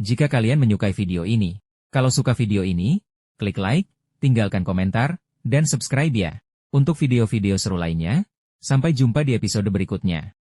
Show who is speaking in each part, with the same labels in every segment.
Speaker 1: jika kalian menyukai video ini. Kalau suka video ini, klik like, tinggalkan komentar, dan subscribe ya. Untuk video-video seru lainnya, sampai jumpa di episode berikutnya.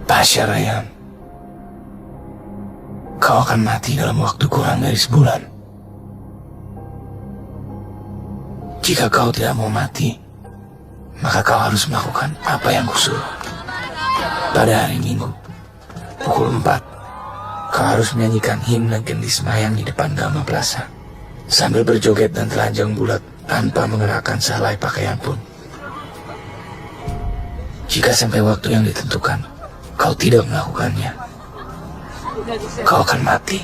Speaker 2: Tasya Rayhan, kau akan mati dalam waktu kurang dari sebulan. Jika kau tidak mau mati, maka kau harus melakukan apa yang kusuruh. Pada hari Minggu, pukul 4, kau harus menyanyikan himne Gendis Mayang di depan Gama Plaza, sambil berjoget dan telanjang bulat tanpa mengenakan sehelai pakaian pun. Jika sampai waktu yang ditentukan, kau tidak melakukannya, kau akan mati.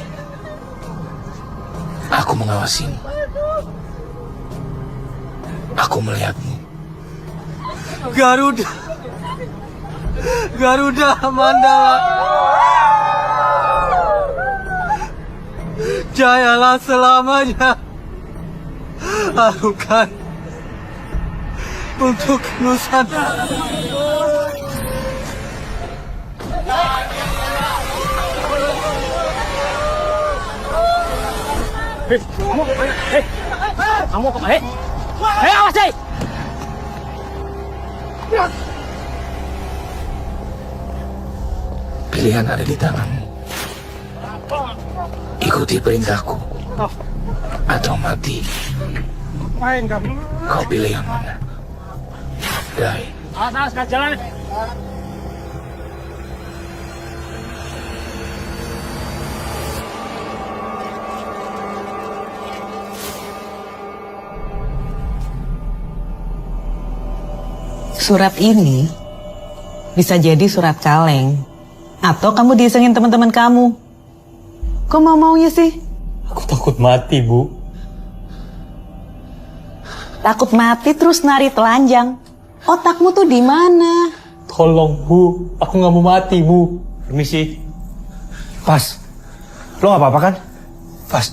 Speaker 2: Aku mengawasimu. Aku melihatmu.
Speaker 3: Garuda, Garuda Mandala, jayalah selamanya. Lakukan untuk Nusantara.
Speaker 4: Kamu kemana? Awas deh!
Speaker 2: Pilihan ada di tanganmu. Ikuti perintahku atau mati. Kau pilih yang mana? Dai.
Speaker 4: Awas, awas, jalan.
Speaker 5: Surat ini bisa jadi surat kaleng, atau kamu diisengin teman-teman kamu. Kok mau-maunya sih?
Speaker 3: Aku takut mati, Bu.
Speaker 5: Takut mati terus nari telanjang. Otakmu tuh di mana?
Speaker 3: Tolong, Bu. Aku nggak mau mati, Bu. Permisi.
Speaker 6: Pas, lo gak apa-apa kan?
Speaker 3: Pas.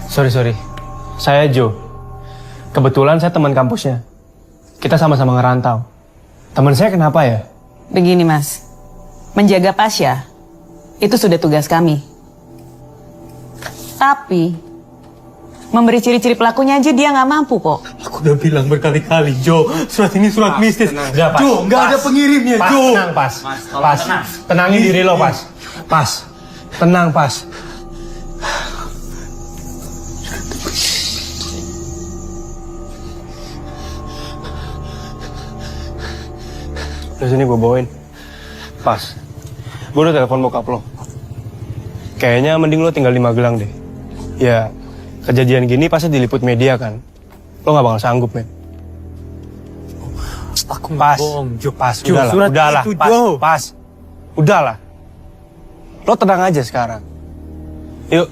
Speaker 3: Sorry. Saya Joe. Kebetulan saya teman kampusnya. Kita sama-sama ngerantau. Teman saya kenapa ya?
Speaker 5: Begini mas, menjaga Pasya itu sudah tugas kami. Tapi memberi ciri-ciri pelakunya aja dia nggak mampu kok.
Speaker 3: Aku udah bilang berkali-kali, Joe. Surat ini surat mistis.
Speaker 6: Udah, Pas.
Speaker 3: Joe, nggak ada pengirimnya,
Speaker 6: Pas,
Speaker 3: Joe.
Speaker 6: tenang, Pas. Pas, tenangin diri lo, Pas. Pas, tenang, Pas. Udah sini gue bawain. Pas. Gue udah telepon bokap lo. Kayaknya mending lo tinggal di Magelang deh. Ya, kejadian gini pasti diliput media kan. Lo gak bakal sanggup, men.
Speaker 3: Aku
Speaker 6: Pas.
Speaker 3: bohong, Joe.
Speaker 6: Pas,
Speaker 3: Joe, surat
Speaker 6: udahlah,
Speaker 3: itu,
Speaker 6: Pas,
Speaker 3: Joe.
Speaker 6: Pas. Udahlah. Lo tenang aja sekarang. Yuk.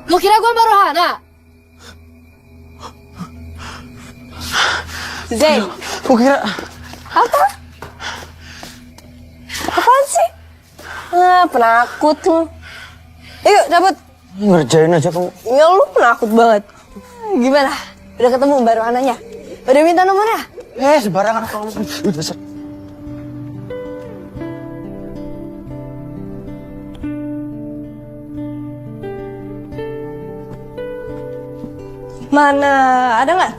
Speaker 7: Lu kira gue barohana? Zain.
Speaker 6: Gue kira...
Speaker 7: Apa? Apaan sih? Penakut lu. Yuk, cabut.
Speaker 6: Ngerjain aja kamu.
Speaker 7: Ya lu penakut banget. Gimana? Udah ketemu barohananya? Udah minta nomornya?
Speaker 6: Sembarangan kalau udah
Speaker 7: Mana? Ada nggak?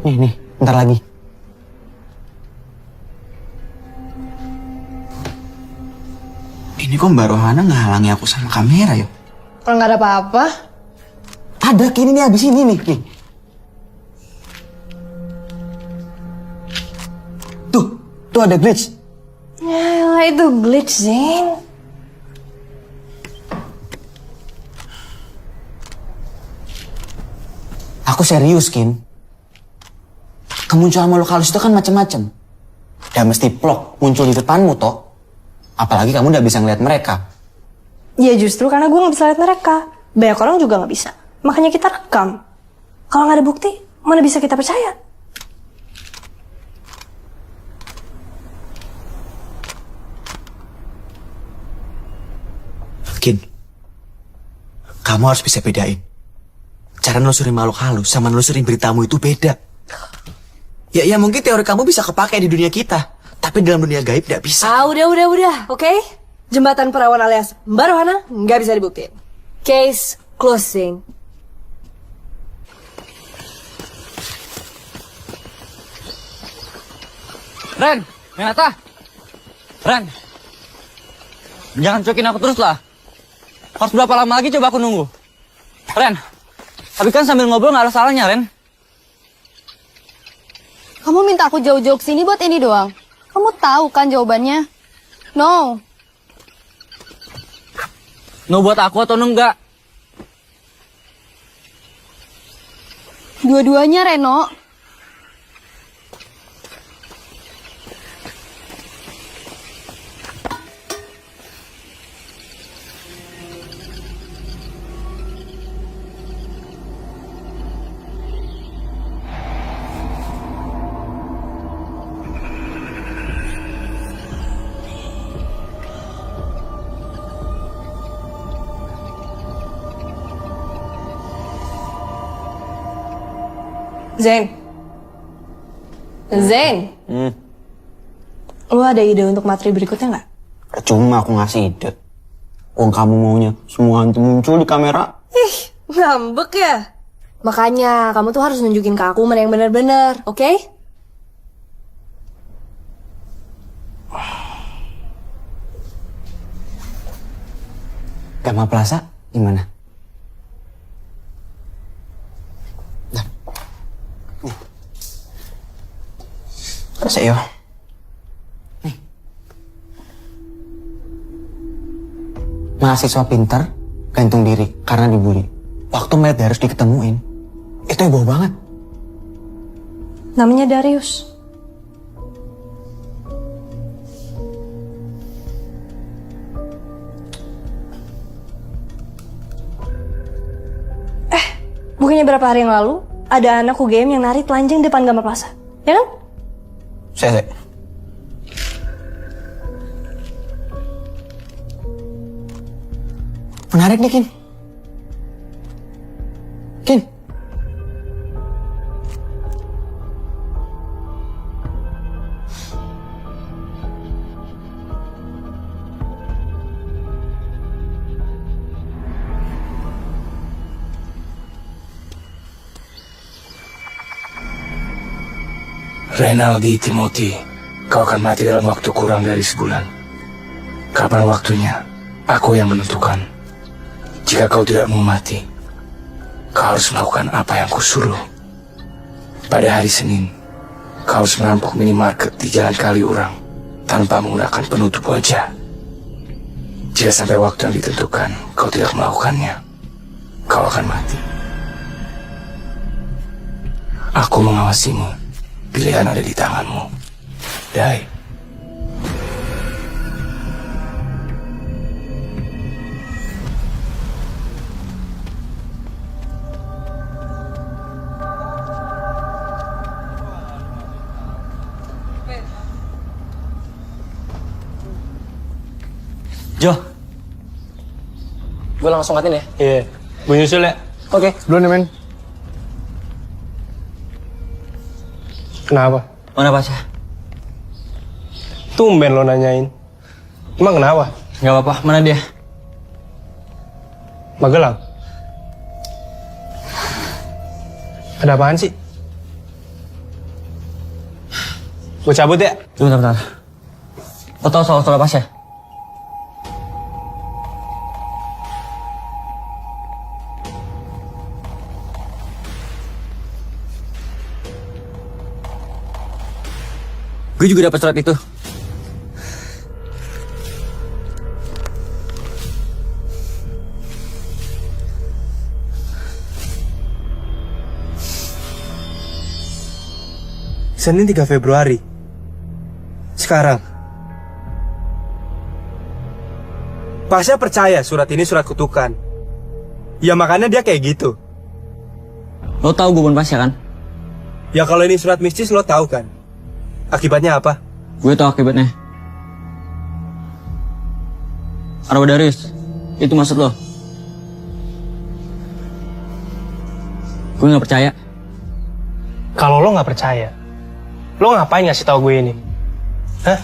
Speaker 6: Nih, bentar lagi.
Speaker 2: Ini kok Mbak Rohana ngehalangi aku sama kamera yo?
Speaker 7: Kalau nggak ada apa-apa.
Speaker 2: Ada, kini nih abis ini nih. Tuh ada glitch.
Speaker 7: Ya, itu glitch, Zain.
Speaker 2: Aku serius, Kin. Kemunculan makhluk halus itu kan macam-macam. Dan mesti plok muncul di depanmu, toh. Apalagi kamu udah bisa ngeliat mereka.
Speaker 7: Ya justru karena gue nggak bisa lihat mereka. Banyak orang juga nggak bisa. Makanya kita rekam. Kalau nggak ada bukti, mana bisa kita percaya?
Speaker 2: Kin, kamu harus bisa bedain. Cara nelusurin makhluk halus sama nelusurin beritamu itu beda. Ya mungkin teori kamu bisa kepakai di dunia kita. Tapi dalam dunia gaib tidak bisa.
Speaker 7: Udah, oke? Jembatan perawan alias Mbak Rohana nggak bisa dibuktiin. Case closing.
Speaker 8: Ren, Renata. Ren. Jangan cuekin aku terus lah. Harus berapa lama lagi coba aku nunggu? Ren, tapi kan sambil ngobrol nggak ada salahnya, Ren.
Speaker 9: Kamu minta aku jauh-jauh ke sini buat ini doang. Kamu tahu kan jawabannya? No.
Speaker 8: No buat aku atau no enggak?
Speaker 9: Dua-duanya, Reno.
Speaker 7: Zain. Lu ada ide untuk materi berikutnya nggak?
Speaker 2: Cuma aku ngasih ide. Wong kamu maunya semua hantu muncul di kamera.
Speaker 7: Ih, ngambek ya? Makanya kamu tuh harus nunjukin ke aku mana yang benar-benar, oke?
Speaker 2: Gama Plaza gimana? Terus yo. Nih. Mahasiswa pintar gantung diri karena dibully. Waktu mayat harus diketemuin. Itu heboh banget.
Speaker 7: Namanya Darius. Bukannya berapa hari yang lalu ada anak UGM yang nari telanjang depan Gama Plaza, ya kan?
Speaker 2: Saya. Menarik nih, Kin. Kin.
Speaker 10: Renaldi Timothy, kau akan mati dalam waktu kurang dari sebulan. Kapan waktunya? Aku yang menentukan. Jika kau tidak mau mati, kau harus melakukan apa yang kusuruh. Pada hari Senin, kau harus merampok minimarket di Jalan Kaliurang tanpa menggunakan penutup wajah. Jika sampai waktu yang ditentukan, kau tidak melakukannya, kau akan mati. Aku mengawasimu. Pilihan ada di tanganmu. Dai.
Speaker 3: Gue langsung matiin ya. Iya. Gue nyusul ya. Oke. Duluan ya, men. Kenapa?
Speaker 8: Mana Pasha?
Speaker 3: Tumben lo nanyain. Emang kenapa?
Speaker 8: Gak apa-apa, mana dia?
Speaker 3: Magelang. Ada apaan sih? Gue cabut ya?
Speaker 8: Tunggu, bentar. Lo tau soal Pasha? Gue juga dapat surat itu.
Speaker 6: Senin 3 Februari. Sekarang. Pasha percaya surat ini surat kutukan. Ya makanya dia kayak gitu.
Speaker 8: Lo tahu gue bukan Pasha kan?
Speaker 6: Ya kalau ini surat mistis lo tahu kan? Akibatnya apa?
Speaker 8: Gue tahu akibatnya. Arwah Darius, itu maksud lo? Gue gak percaya.
Speaker 3: Kalau lo nggak percaya, lo ngapain ngasih tahu gue ini? Hah?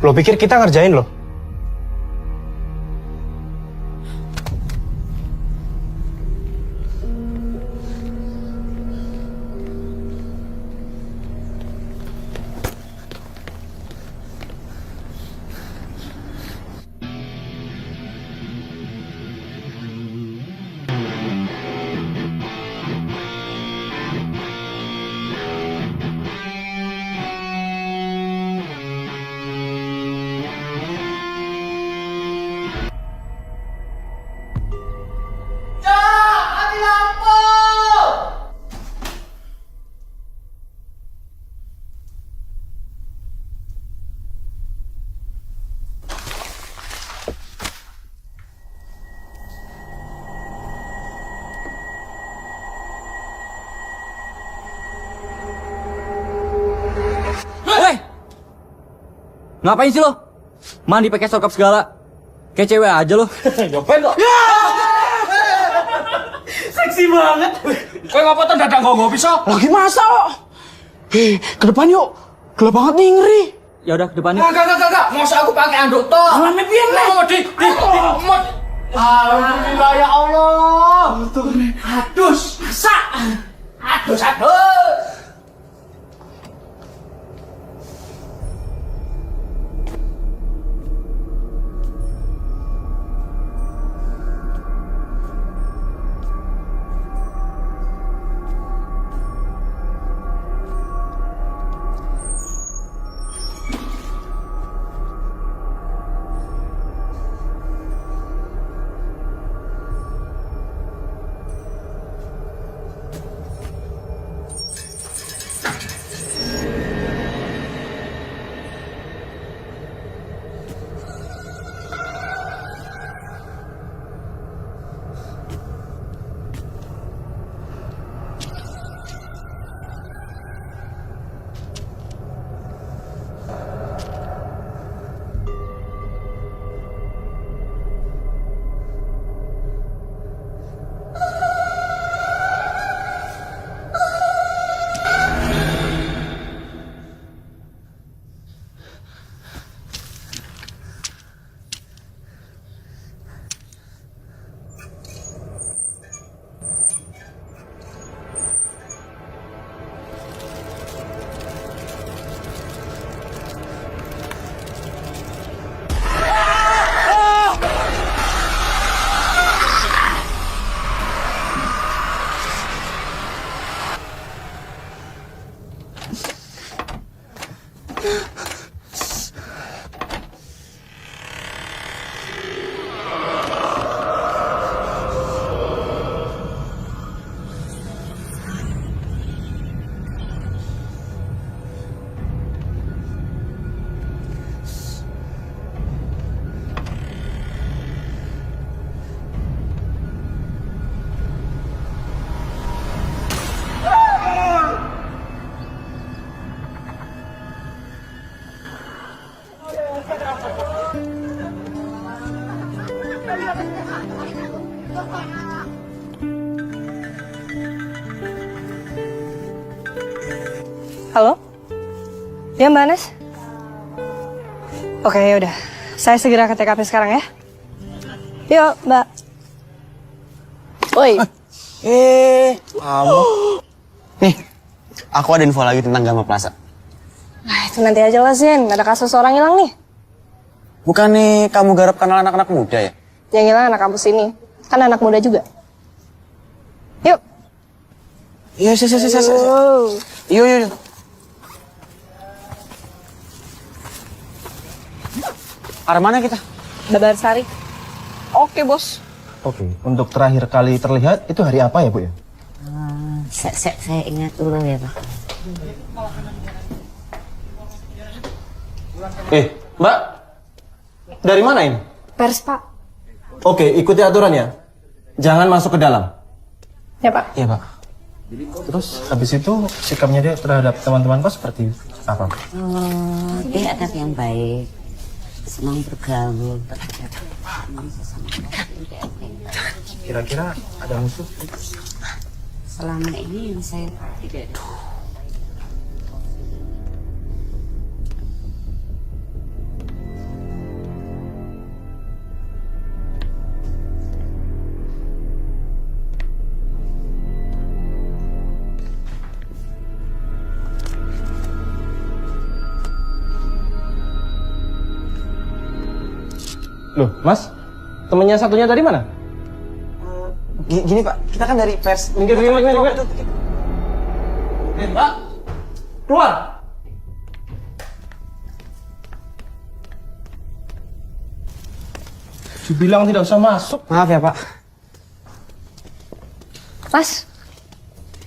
Speaker 3: Lo pikir kita ngerjain lo?
Speaker 8: Ngapain sih lo? Mandi pakai sokap segala. Kayak cewek aja lo.
Speaker 4: Ngapain lo? Seksi banget. Kowe ngapa tuh dadang nggo bisa?
Speaker 2: Lagi masak kok. Ke depan yuk. Gelap banget nih, ngeri.
Speaker 8: Ya udah ke depan yuk.
Speaker 4: Enggak. Masa aku pakai anduk toh?
Speaker 2: Alami piye nih?
Speaker 4: Alhamdulillah ya Allah. Adus, masak. Adus.
Speaker 7: Halo? Ya Mbak Anes? Oke, yaudah. Saya segera ke TKP sekarang ya. Yuk, Mbak. Woi.
Speaker 8: Kamu. Nih, aku ada info lagi tentang Gama Plaza.
Speaker 7: Nah, itu nanti aja lah, Zen. Ada kasus orang hilang nih.
Speaker 8: Bukannya kamu garap kenal anak-anak muda ya?
Speaker 7: Yang hilang anak kampus ini. Kan anak muda juga. Yuk.
Speaker 8: Iya, Yuk. Arah mana kita?
Speaker 7: Babar Sari.
Speaker 8: Oke, Bos.
Speaker 6: Oke, untuk terakhir kali terlihat itu hari apa ya, Bu ya?
Speaker 11: Saya ingat dulu ya, Pak.
Speaker 6: Mbak. Dari mana ini?
Speaker 7: Pers, Pak.
Speaker 6: Oke, ikuti aturan ya. Jangan masuk ke dalam.
Speaker 7: Ya, Pak.
Speaker 6: Iya, Pak. Terus habis itu sikapnya dia terhadap teman-teman kos seperti apa?
Speaker 11: Dia anak yang baik, senang bergaul.
Speaker 6: Kira-kira ada musuh?
Speaker 11: Selama ini yang saya tidak.
Speaker 3: Loh, Mas? Temennya satunya tadi mana?
Speaker 8: Gini Pak, kita kan dari pers.
Speaker 3: Minggir. Mbak, keluar! Dibilang tidak usah masuk.
Speaker 8: Maaf ya Pak.
Speaker 7: Mas,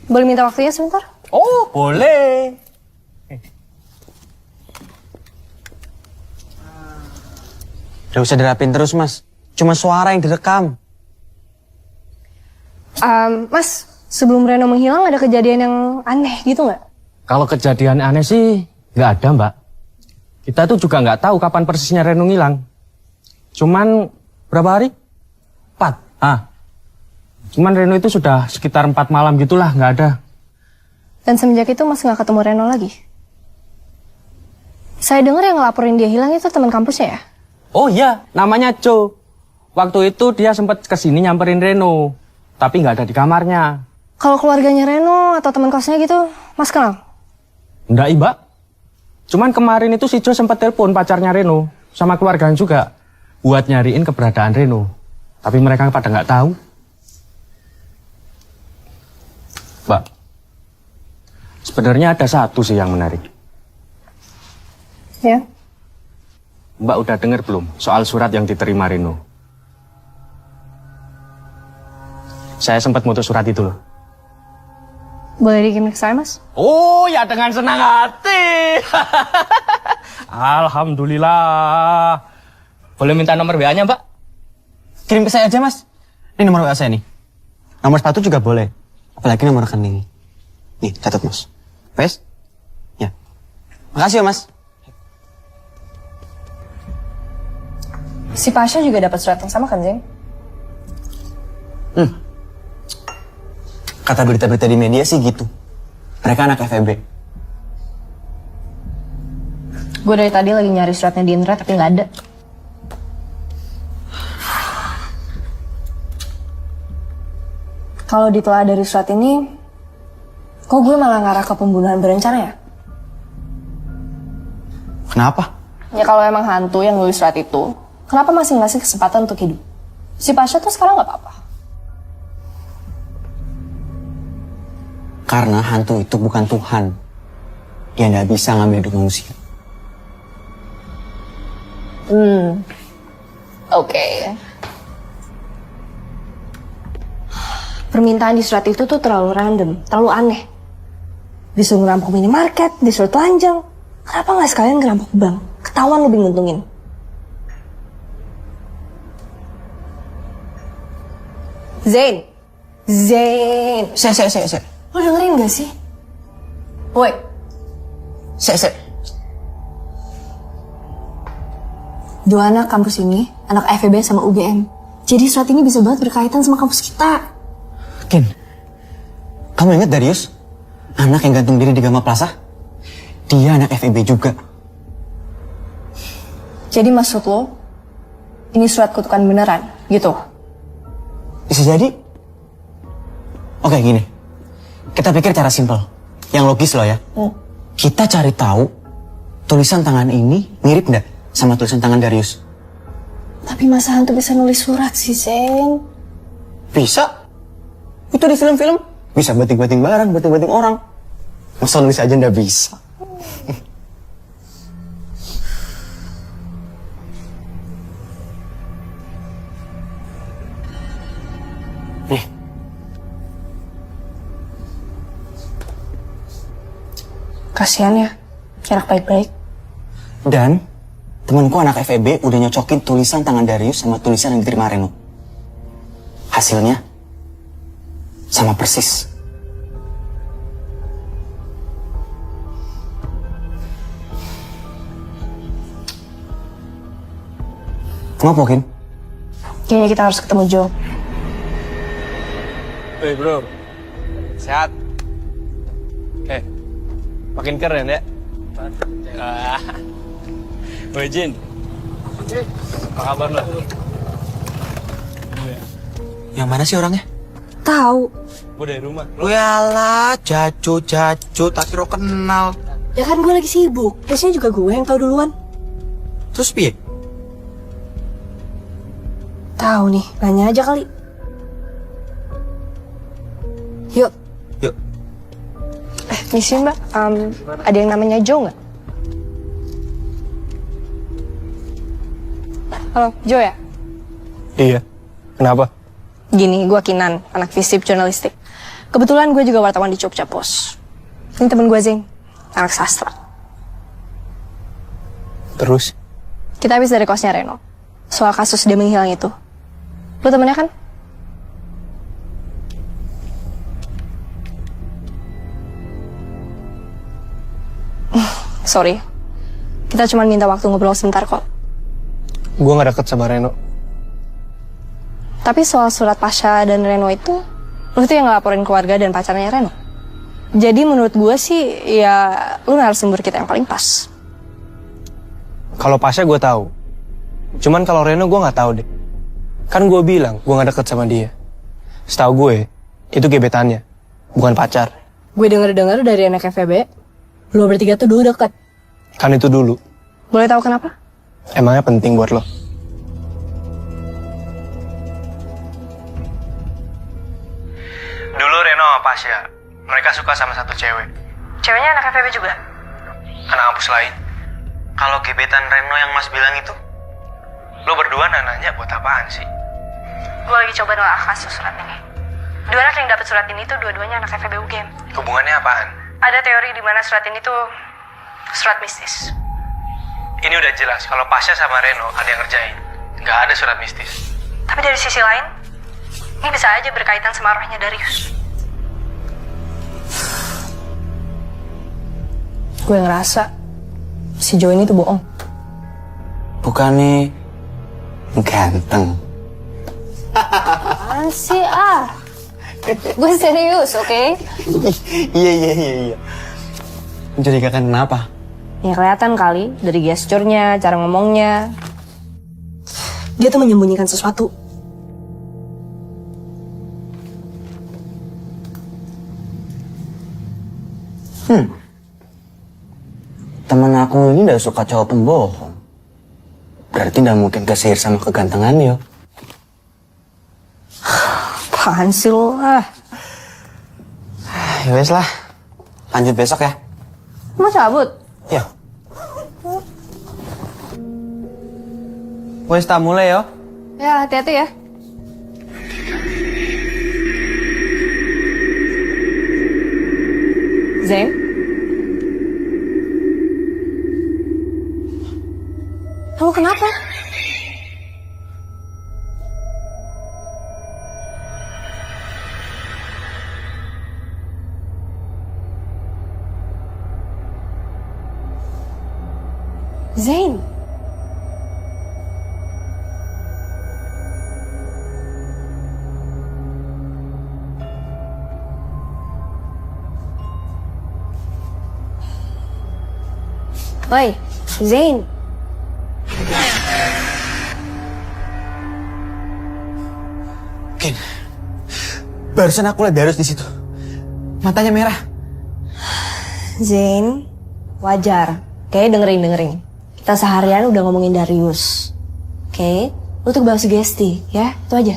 Speaker 7: boleh minta waktunya sebentar?
Speaker 8: Oh, boleh. Udah usah dirapin terus, Mas. Cuma suara yang direkam.
Speaker 7: Mas, sebelum Reno menghilang ada kejadian yang aneh gitu nggak?
Speaker 3: Kalau kejadian aneh sih nggak ada, Mbak. Kita tuh juga nggak tahu kapan persisnya Reno ngilang. Cuman berapa hari? 4. Cuman Reno itu sudah sekitar 4 malam gitulah, nggak ada.
Speaker 7: Dan semenjak itu Mas nggak ketemu Reno lagi? Saya dengar yang ngelaporin dia hilang itu teman kampusnya ya?
Speaker 3: Oh iya, namanya Jo. Waktu itu dia sempat kesini nyamperin Reno, tapi nggak ada di kamarnya.
Speaker 7: Kalau keluarganya Reno atau teman kosnya gitu, Mas kenal?
Speaker 3: Nggak, Mbak. Cuman kemarin itu si Jo sempat telepon pacarnya Reno, sama keluarganya juga, buat nyariin keberadaan Reno. Tapi mereka pada nggak tahu. Mbak, sebenarnya ada satu sih yang menarik.
Speaker 7: Ya.
Speaker 3: Mbak udah dengar belum soal surat yang diterima Reno? Saya sempat mutus surat itu loh.
Speaker 7: Boleh dikirim ke saya, Mas?
Speaker 3: Oh ya, dengan senang hati. Alhamdulillah. Boleh minta nomor WA-nya, Mbak?
Speaker 8: Kirim ke saya aja, Mas. Ini nomor WA saya nih. Nomor sepatu juga boleh. Apalagi nomor rekening. Nih, catat, Mas. Wes? Ya. Makasih ya, Mas.
Speaker 7: Si Pasha juga dapat surat yang sama kan, Zeng?
Speaker 8: Kata berita-berita di media sih gitu. Mereka anak FEB.
Speaker 7: Gue dari tadi lagi nyari suratnya di internet tapi nggak ada. Kalau ditelah dari surat ini, kok gue malah ngarah ke pembunuhan berencana ya?
Speaker 8: Kenapa?
Speaker 7: Ya kalau emang hantu yang nulis surat itu, kenapa masih ngasih kesempatan untuk hidup? Si Pasha tuh sekarang nggak apa-apa.
Speaker 8: Karena hantu itu bukan Tuhan. Dia nggak bisa ngambil hidup manusia.
Speaker 7: Oke. Permintaan di surat itu tuh terlalu random, terlalu aneh. Disuruh ngerampok minimarket, disuruh telanjang. Kenapa nggak sekalian ngerampok bank? Ketahuan lebih nguntungin. Zain.
Speaker 8: Saya.
Speaker 7: Lo dengerin gak sih? Woi.
Speaker 8: Saya.
Speaker 7: Dua anak kampus ini, anak FEB sama UGM. Jadi surat ini bisa banget berkaitan sama kampus kita.
Speaker 8: Ken, kamu ingat Darius? Anak yang gantung diri di Gama Plaza? Dia anak FEB juga.
Speaker 7: Jadi maksud lo, ini surat kutukan beneran, gitu?
Speaker 8: Bisa jadi. Oke, gini. Kita pikir cara simpel. Yang logis loh ya. Kita cari tahu tulisan tangan ini mirip nggak sama tulisan tangan Darius?
Speaker 7: Tapi masa hantu bisa nulis surat sih, Zeng?
Speaker 8: Bisa. Itu di film-film. Bisa bating-bating barang, bating-bating orang. Masa nulis aja nggak bisa? Nih.
Speaker 7: Kasihan ya, anak baik-baik.
Speaker 8: Dan temanku anak FEB udah nyocokin tulisan tangan Darius sama tulisan yang diterima Reno. Hasilnya sama persis. Kenapa, Ken?
Speaker 7: Kayaknya kita harus ketemu Joe.
Speaker 6: Woi bro, sehat? Makin keren ya? Woi Jin, apa kabar lo?
Speaker 8: Yang mana sih orangnya?
Speaker 7: Tahu.
Speaker 6: Gue dari rumah.
Speaker 8: Yalah, Jaco, tak kira kenal.
Speaker 7: Ya kan gue lagi sibuk. Biasanya juga gue yang tahu duluan.
Speaker 8: Terus piye?
Speaker 7: Tahu nih, nanya aja kali. Yuk.
Speaker 8: Yuk.
Speaker 7: Misi mbak, ada yang namanya Joe nggak? Halo, Joe ya?
Speaker 6: Iya, kenapa?
Speaker 7: Gini, gue Kinan, anak FISIP jurnalistik. Kebetulan gue juga wartawan di Jogja Pos. Ini temen gue Zeng, anak sastra.
Speaker 6: Terus?
Speaker 7: Kita habis dari kosnya Reno, soal kasus dia menghilang itu. Lu temennya kan? Sorry, kita cuma minta waktu ngobrol sebentar kok.
Speaker 6: Gue gak deket sama Reno.
Speaker 7: Tapi soal surat Pasha dan Reno itu, lu tuh yang ngelaporin keluarga dan pacarnya Reno. Jadi menurut gue sih, ya lu narasumber kita yang paling pas.
Speaker 6: Kalau Pasha gue tahu. Cuman kalau Reno gue gak tahu deh. Kan gue bilang gue gak deket sama dia. Setahu gue, itu gebetannya, bukan pacar.
Speaker 7: Gue denger-dengar dari anak FEB, lu bertiga tuh dulu deket.
Speaker 6: Kan itu dulu.
Speaker 7: Boleh tahu kenapa?
Speaker 6: Emangnya penting buat lo? Dulu Reno sama Pasha, mereka suka sama satu cewek.
Speaker 7: Ceweknya anak FEB juga?
Speaker 6: Anak kampus lain. Kalau gebetan Reno yang Mas bilang itu, lo berdua nanya buat apaan sih?
Speaker 7: Gue lagi coba nolak kasus surat ini. Dua anak yang dapat surat ini tuh dua-duanya anak FEB UGM.
Speaker 6: Hubungannya apaan?
Speaker 7: Ada teori di mana surat ini tuh surat mistis.
Speaker 6: Ini udah jelas kalau Pasha sama Reno ada yang ngerjain. Nggak ada surat mistis.
Speaker 7: Tapi dari sisi lain, ini bisa aja berkaitan sama arwahnya Darius. Gue ngerasa si Joe ini tuh bohong.
Speaker 8: Bukannya ganteng.
Speaker 9: Apaan sih Gue serius, oke?
Speaker 8: Iya. Mencurigakan kenapa?
Speaker 7: Ya kelihatan kali dari gesturnya, cara ngomongnya. Dia tuh menyembunyikan sesuatu.
Speaker 8: Temen aku ini udah suka cowok pembohong. Berarti nggak mungkin kesihir sama kegantengan yo.
Speaker 7: Apaan sih lo
Speaker 8: Ya wes lah, lanjut besok ya.
Speaker 7: Mau cabut?
Speaker 8: Ya. Wes tak mulai yo.
Speaker 9: Ya, hati-hati ya.
Speaker 7: Zeng? Kamu kenapa? Zain. Woi, Zain.
Speaker 12: Ken, barusan aku lihat Darius di situ. Matanya merah.
Speaker 7: Zain, wajar. Oke, dengerin. Kita seharian udah ngomongin Darius. Oke, lu tuh kebawa sugesti, ya? Itu aja.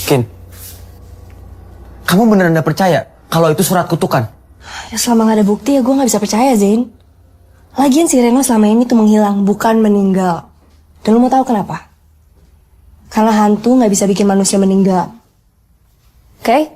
Speaker 12: Ken, kamu beneran gak percaya kalau itu surat kutukan?
Speaker 7: Ya selama gak ada bukti ya gue gak bisa percaya, Zain. Lagian si Reno selama ini tuh menghilang, bukan meninggal. Dan lu mau tahu kenapa? Karena hantu gak bisa bikin manusia meninggal. Oke?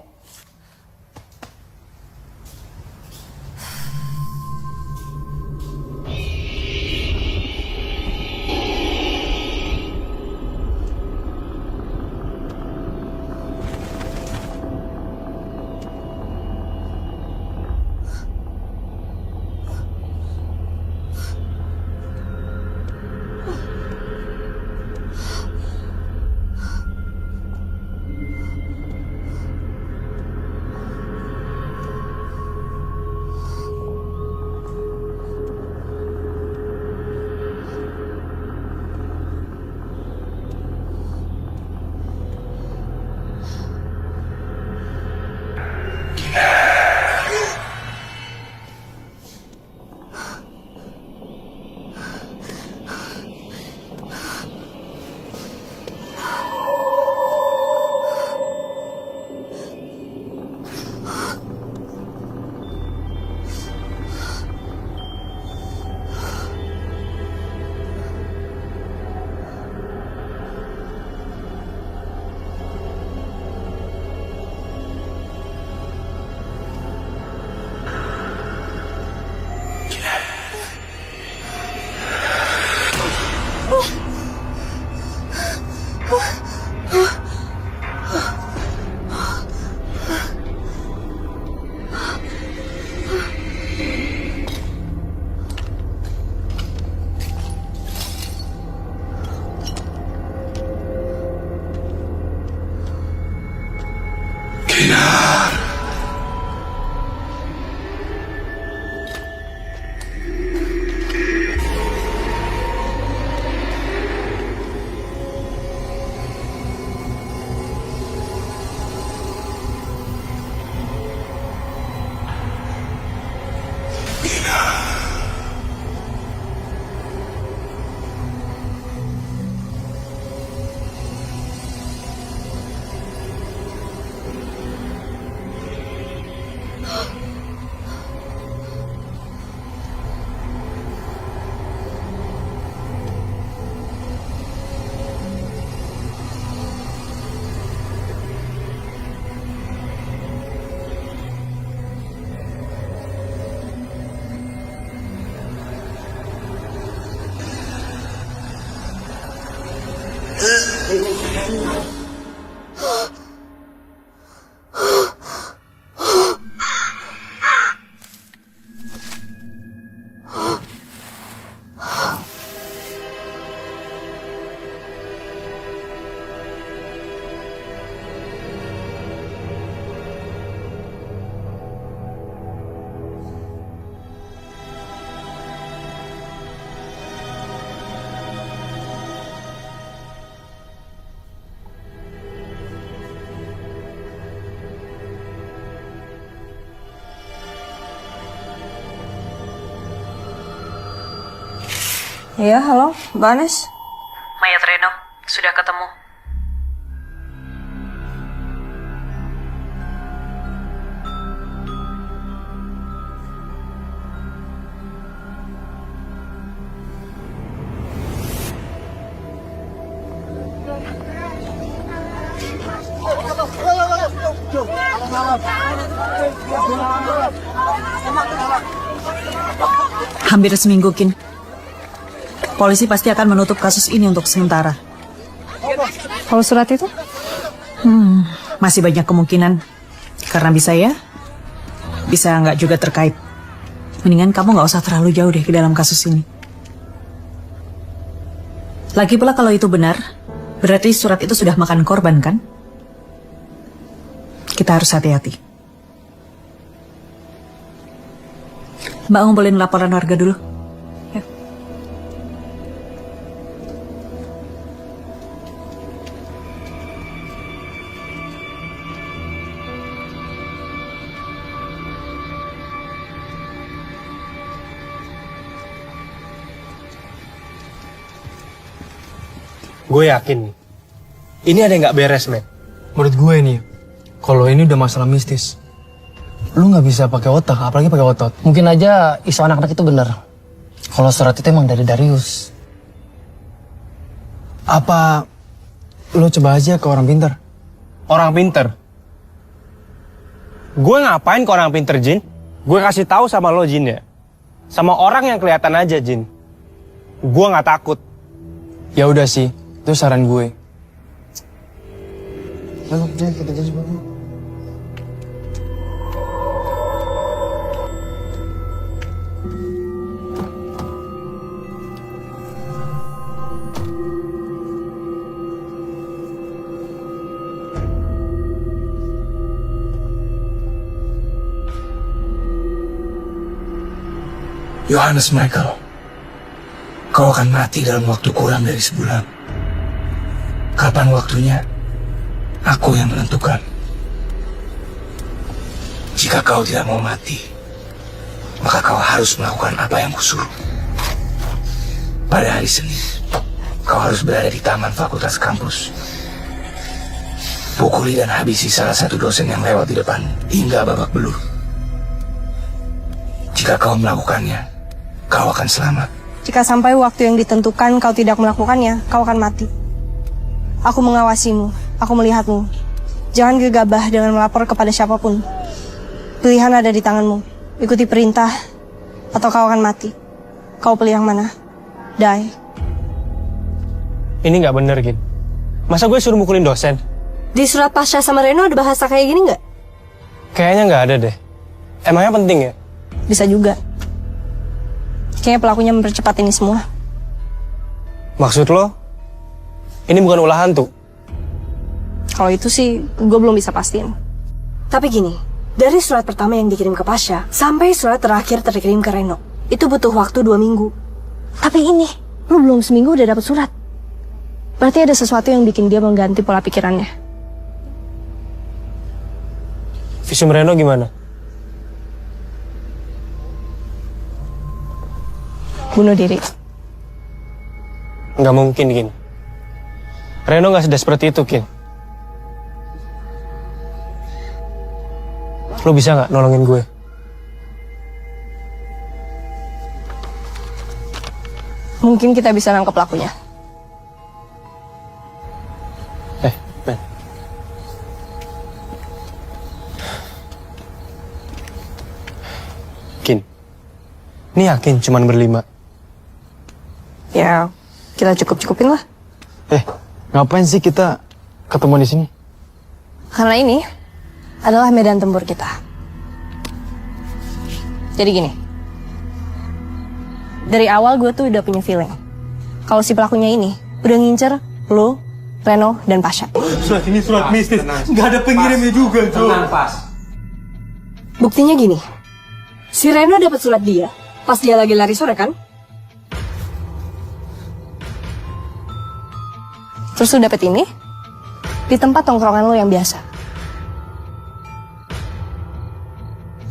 Speaker 7: Iya, halo, Mbak Anes.
Speaker 5: Mayat Reno sudah ketemu. Hampir seminggu, Kin. Polisi pasti akan menutup kasus ini untuk sementara.
Speaker 7: Kalau surat itu?
Speaker 5: Masih banyak kemungkinan. Karena bisa ya, bisa nggak juga terkait. Mendingan kamu nggak usah terlalu jauh deh ke dalam kasus ini. Lagi pula kalau itu benar, berarti surat itu sudah makan korban kan? Kita harus hati-hati. Mbak ngumpulin laporan warga dulu. Ya.
Speaker 6: Gue yakin nih, ini ada yang nggak beres, men.
Speaker 12: Menurut gue nih, kalau ini udah masalah mistis, lu nggak bisa pakai otak, apalagi pakai otot.
Speaker 13: Mungkin aja isu anak-anak itu benar. Kalau surat itu emang dari Darius.
Speaker 12: Apa lu coba aja ke orang pintar?
Speaker 6: Orang pinter? Gue ngapain ke orang pinter, Jin? Gue kasih tahu sama lo, Jin, ya. Sama orang yang kelihatan aja, Jin. Gue nggak takut.
Speaker 12: Ya udah sih, itu saran gue. Lalu kita jadi baru.
Speaker 2: Yohanes Michael, kau akan mati dalam waktu kurang dari sebulan. Kapan waktunya? Aku yang menentukan. Jika kau tidak mau mati, maka kau harus melakukan apa yang kusuruh. Pada hari Senin, kau harus berada di taman fakultas kampus. Pukuli dan habisi salah satu dosen yang lewat di depan hingga babak belur. Jika kau melakukannya, kau akan selamat.
Speaker 7: Jika sampai waktu yang ditentukan kau tidak melakukannya, kau akan mati. Aku mengawasimu, aku melihatmu. Jangan gegabah dengan melapor kepada siapapun. Pilihan ada di tanganmu. Ikuti perintah, atau kau akan mati. Kau pilih yang mana? Die.
Speaker 6: Ini nggak bener, Gin. Masa gue suruh mukulin dosen?
Speaker 7: Di surat Pasha sama Reno ada bahasa kayak gini nggak?
Speaker 6: Kayaknya nggak ada deh. Emangnya penting ya?
Speaker 7: Bisa juga. Kayaknya pelakunya mempercepat ini semua.
Speaker 6: Maksud lo? Ini bukan ulah hantu?
Speaker 7: Kalau itu sih, gue belum bisa pastiin. Tapi gini, dari surat pertama yang dikirim ke Pasha, sampai surat terakhir terkirim ke Reno, itu butuh waktu 2 minggu. Tapi ini, lu belum seminggu udah dapet surat. Berarti ada sesuatu yang bikin dia mengganti pola pikirannya.
Speaker 6: Visum Reno gimana?
Speaker 7: Bunuh diri.
Speaker 6: Nggak mungkin, Gin. Reno nggak seperti itu, Kin. Lo bisa nggak nolongin gue?
Speaker 7: Mungkin kita bisa nangkep pelakunya.
Speaker 6: Ben. Kin, ini yakin cuman berlima?
Speaker 7: Ya, kita cukup-cukupin lah.
Speaker 12: Ngapain sih kita ketemu di sini?
Speaker 7: Karena ini adalah medan tempur kita. Jadi gini, dari awal gue tuh udah punya feeling kalau si pelakunya ini udah ngincer lo, Reno, dan Pasha.
Speaker 6: Surat ini surat mistis, nggak ada pengirimnya juga, Jo.
Speaker 4: Tenang, pas.
Speaker 7: Buktinya gini, si Reno dapat surat dia pas dia lagi lari sore kan? Terus lu dapet ini di tempat tongkrongan lo yang biasa.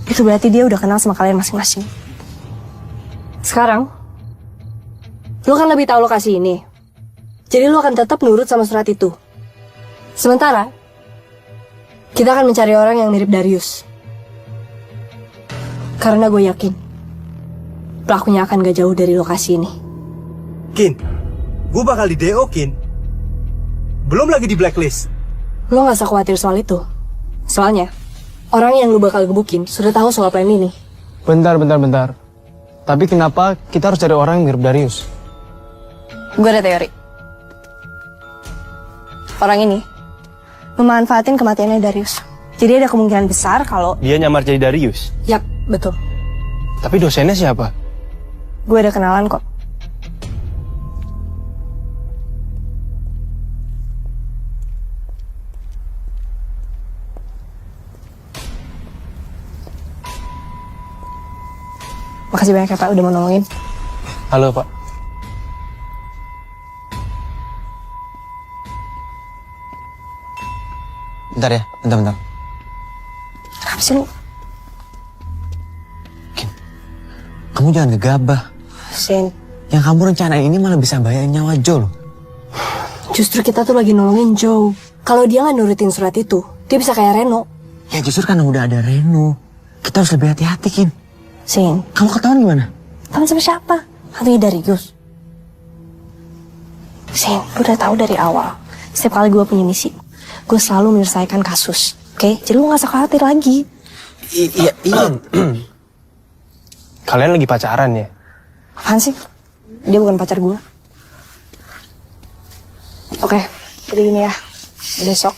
Speaker 7: Itu berarti dia udah kenal sama kalian masing-masing. Sekarang, lo kan lebih tahu lokasi ini. Jadi lo akan tetap nurut sama surat itu. Sementara, kita akan mencari orang yang mirip Darius. Karena gue yakin, pelakunya akan gak jauh dari lokasi ini.
Speaker 12: Kin, gue bakal di DO, Kin. Belum lagi di blacklist.
Speaker 7: Lo gak usah khawatir soal itu. Soalnya, orang yang lo bakal gebukin sudah tahu soal plan ini.
Speaker 12: Bentar. Tapi kenapa kita harus cari orang yang mirip Darius?
Speaker 7: Gue ada teori. Orang ini memanfaatin kematiannya Darius. Jadi ada kemungkinan besar kalau
Speaker 6: Dia nyamar jadi Darius?
Speaker 7: Yap, betul.
Speaker 6: Tapi dosennya siapa?
Speaker 7: Gue ada kenalan kok. Makasih banyak ya Pak udah mau nolongin.
Speaker 6: Halo Pak.
Speaker 12: Bentar ya, bentar.
Speaker 7: Kenapa sih lu?
Speaker 12: Kamu jangan gegabah.
Speaker 7: Sin,
Speaker 12: Yang kamu rencanain ini malah bisa bayarin nyawa Joe loh.
Speaker 7: justru kita tuh lagi nolongin Joe. Kalau dia nggak nurutin surat itu, dia bisa kayak Reno.
Speaker 12: Ya justru karena udah ada Reno. Kita harus lebih hati-hati, Kin.
Speaker 7: Sin,
Speaker 12: Kamu ketahuan gimana?
Speaker 7: teman sama siapa? Hantunya Darius. Sin, gue udah tahu dari awal. Setiap kali gue punya misi, gue selalu menyelesaikan kasus. Oke? Jadi lu gak usah khawatir lagi.
Speaker 12: Iya.
Speaker 6: Kalian lagi pacaran ya?
Speaker 7: Apaan sih? Dia bukan pacar gue. Oke, jadi gini ya. Besok.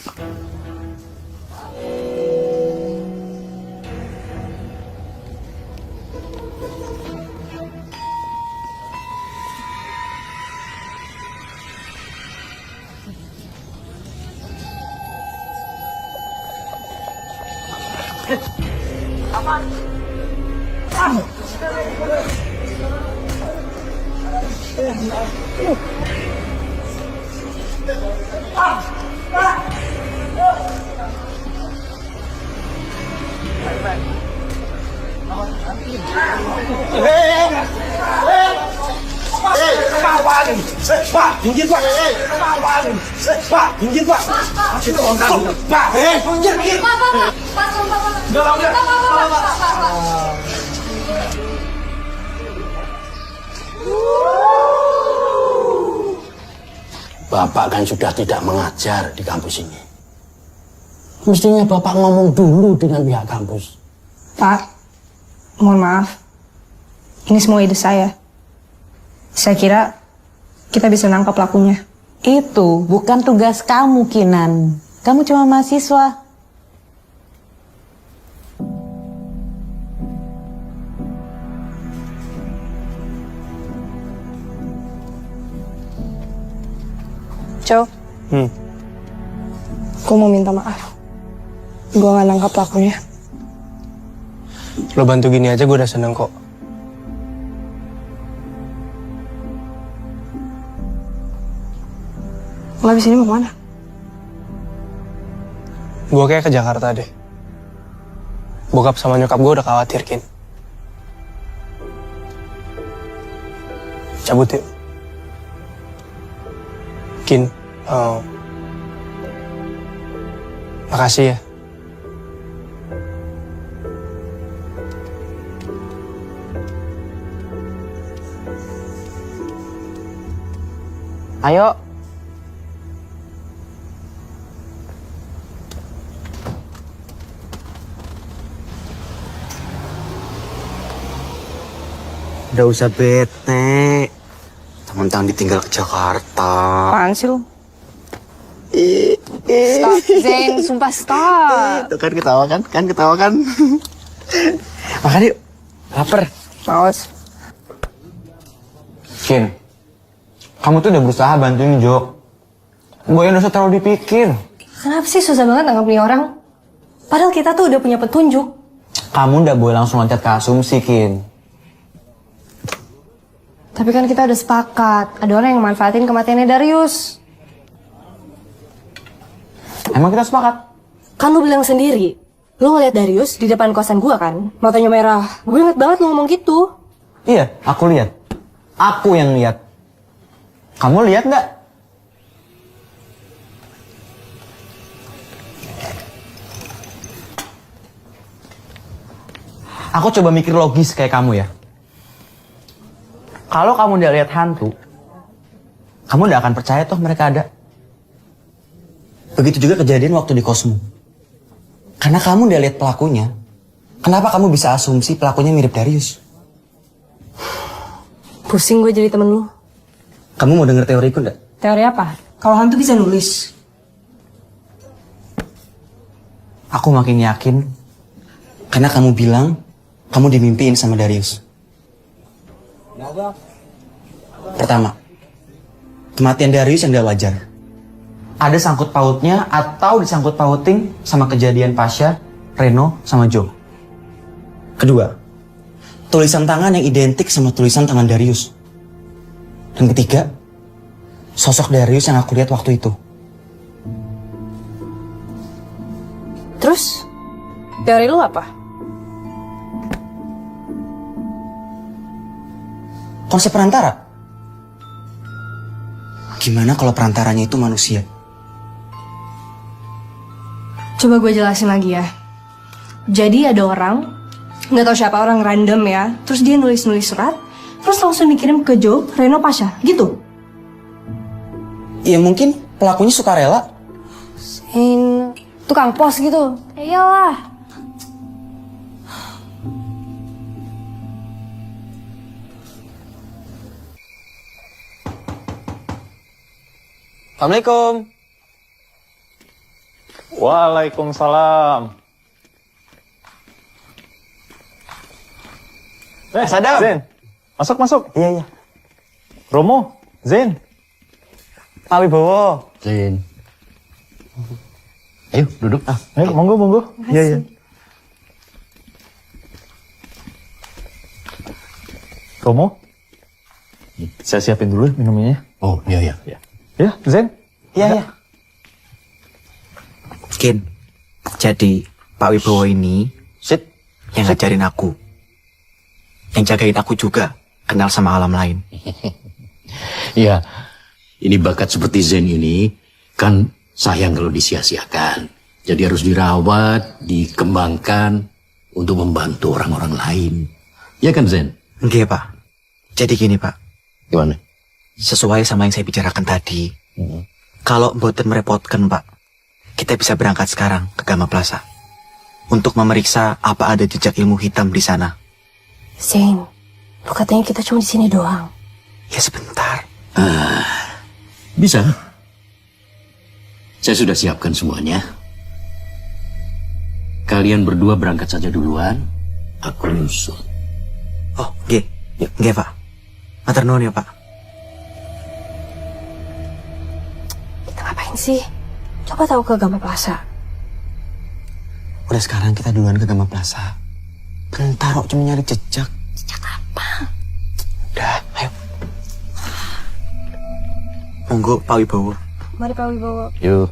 Speaker 14: Bapak kan sudah tidak mengajar di kampus ini. Mestinya Bapak ngomong dulu dengan pihak kampus.
Speaker 7: Pak, mohon maaf. Ini semua ide saya. Saya kira kita bisa nangkap pelakunya.
Speaker 5: Itu bukan tugas kamu, Kinan. Kamu cuma mahasiswa.
Speaker 7: Joe, gue mau minta maaf. Gue gak nangkap pelakunya.
Speaker 6: Lo bantu gini aja gue udah seneng kok.
Speaker 7: Lo abis ini mau kemana?
Speaker 6: Gue kayak ke Jakarta deh. Bokap sama nyokap gue udah khawatir, Kin. Cabut yuk. Kin, makasih ya.
Speaker 12: Ayo. Udah usah bete. Teman-teman ditinggal ke Jakarta.
Speaker 7: Apaan sih lu? Stop, Zain. Sumpah stop.
Speaker 12: Tuh kan ketawa kan? Ketawa kan? Makan yuk. Laper.
Speaker 7: Maus.
Speaker 3: Kin, kamu tuh udah berusaha bantuin Jo. Gue yang usah terlalu dipikir.
Speaker 7: Kenapa sih susah banget nangkep nih orang? Padahal kita tuh udah punya petunjuk.
Speaker 3: Kamu udah boleh langsung loncat ke asumsi, Kin.
Speaker 7: Tapi kan kita udah sepakat. Ada orang yang manfaatin kematiannya Darius.
Speaker 3: Emang kita sepakat?
Speaker 7: Kan lu bilang sendiri. Lu ngeliat Darius di depan kosan gua kan? Matanya merah. Gue inget banget lu ngomong gitu.
Speaker 3: Iya, aku lihat. Aku yang lihat. Kamu lihat nggak? Aku coba mikir logis kayak kamu ya. Kalau kamu udah lihat hantu, kamu udah akan percaya toh mereka ada. Begitu juga kejadian waktu di Cosmo. Karena kamu udah lihat pelakunya, kenapa kamu bisa asumsi pelakunya mirip Darius?
Speaker 7: Pusing gue jadi temen lu.
Speaker 3: Kamu mau denger teoriku nggak?
Speaker 7: Teori apa? Kalau hantu bisa nulis.
Speaker 3: Aku makin yakin karena kamu bilang kamu dimimpiin sama Darius. Pertama, kematian Darius yang gak wajar. Ada sangkut pautnya atau disangkut pauting sama kejadian Pasha, Reno, sama Joe. Kedua,
Speaker 12: tulisan tangan yang identik sama tulisan tangan Darius. Dan ketiga, sosok Darius yang aku lihat waktu itu.
Speaker 5: Terus, teori lu apa?
Speaker 12: Konsep perantara. Gimana kalau perantaranya itu manusia?
Speaker 7: Coba gue jelasin lagi ya. Jadi ada orang, nggak tahu siapa, orang random ya, terus dia nulis-nulis surat, terus langsung dikirim ke Joe, Reno, Pasha, gitu.
Speaker 12: Ya mungkin pelakunya sukarela.
Speaker 7: Tukang pos gitu. Iyalah.
Speaker 12: Assalamualaikum.
Speaker 15: Waalaikumsalam.
Speaker 12: Sadam.
Speaker 15: Zain, masuk.
Speaker 12: Iya.
Speaker 15: Romo, Zain.
Speaker 12: Pak Wibowo.
Speaker 14: Zain. Ayo duduk.
Speaker 15: Ayo, monggo. Iya. Romo, saya siapin dulu minumnya.
Speaker 14: Oh, iya.
Speaker 15: Ya, Zain.
Speaker 12: Iya. Kin, jadi Pak Wibowo ini yang ngajarin aku. Yang jagain aku juga, kenal sama alam lain.
Speaker 14: Iya, ini bakat seperti Zain ini kan sayang kalau disia-siakan. Jadi harus dirawat, dikembangkan untuk membantu orang-orang lain. Ya kan Zain?
Speaker 12: Enggak Pak. Jadi gini Pak.
Speaker 14: Gimana?
Speaker 12: Sesuai sama yang saya bicarakan tadi. Kalau mboten merepotkan Pak, kita bisa berangkat sekarang ke Gama Plaza untuk memeriksa apa ada jejak ilmu hitam di sana.
Speaker 7: Zain, lu katanya kita cuma di sini doang.
Speaker 12: Ya sebentar.
Speaker 14: Bisa. Saya sudah siapkan semuanya. Kalian berdua berangkat saja duluan. Aku nyusul.
Speaker 12: Oh, nggih Pak. Matur nuwun ya Pak.
Speaker 7: Kita ngapain sih? Coba tahu ke Gama Plaza.
Speaker 12: Udah sekarang kita duluan ke Gama Plaza. Bentar kok cuma nyari jejak.
Speaker 7: Jejak apa?
Speaker 12: Udah, ayo. Monggo Pak Wibowo.
Speaker 7: Mari Pak Wibowo.
Speaker 14: Yuk.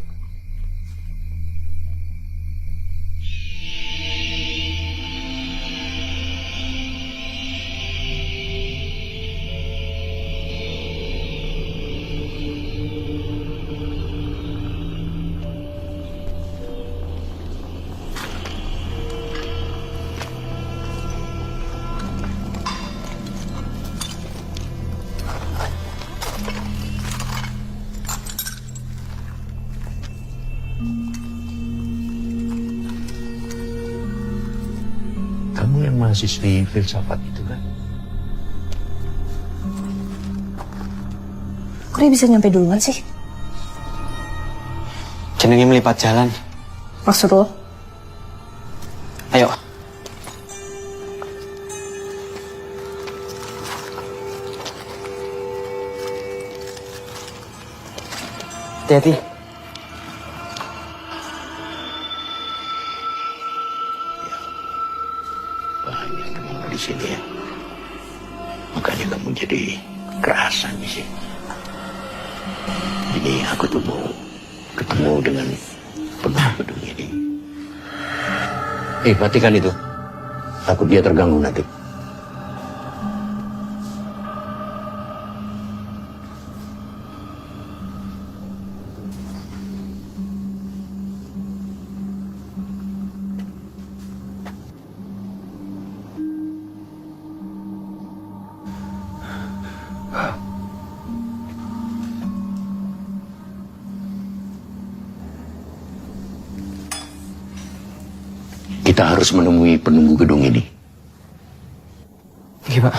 Speaker 14: Kamu yang mahasiswi filsafat itu kan?
Speaker 7: Kok dia bisa nyampe duluan sih?
Speaker 12: Jenenge melipat jalan.
Speaker 7: Maksud lo?
Speaker 12: Ayo. Hati-hati.
Speaker 14: Banyak teman di sini ya. Makanya kamu jadi kerasan di sini. Jadi aku tuh mau ketemu dengan pedung ini. Matikan itu. Takut dia terganggu nanti. Kita harus menemui penunggu gedung ini.
Speaker 12: Iya Pak.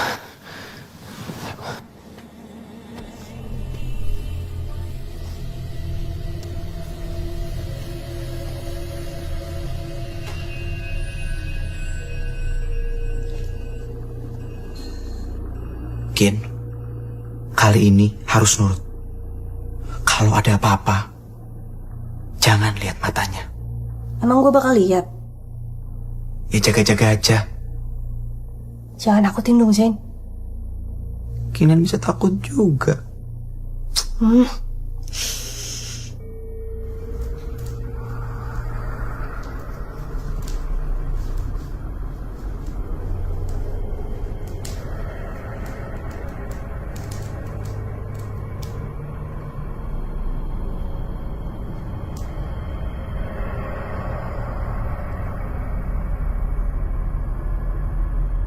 Speaker 12: Kin, kali ini harus nurut. Kalau ada apa-apa, jangan lihat matanya.
Speaker 7: Emang gue bakal lihat?
Speaker 12: Ya jaga-jaga aja.
Speaker 7: Jangan nakutin dong, Zain.
Speaker 12: Kinan bisa takut juga.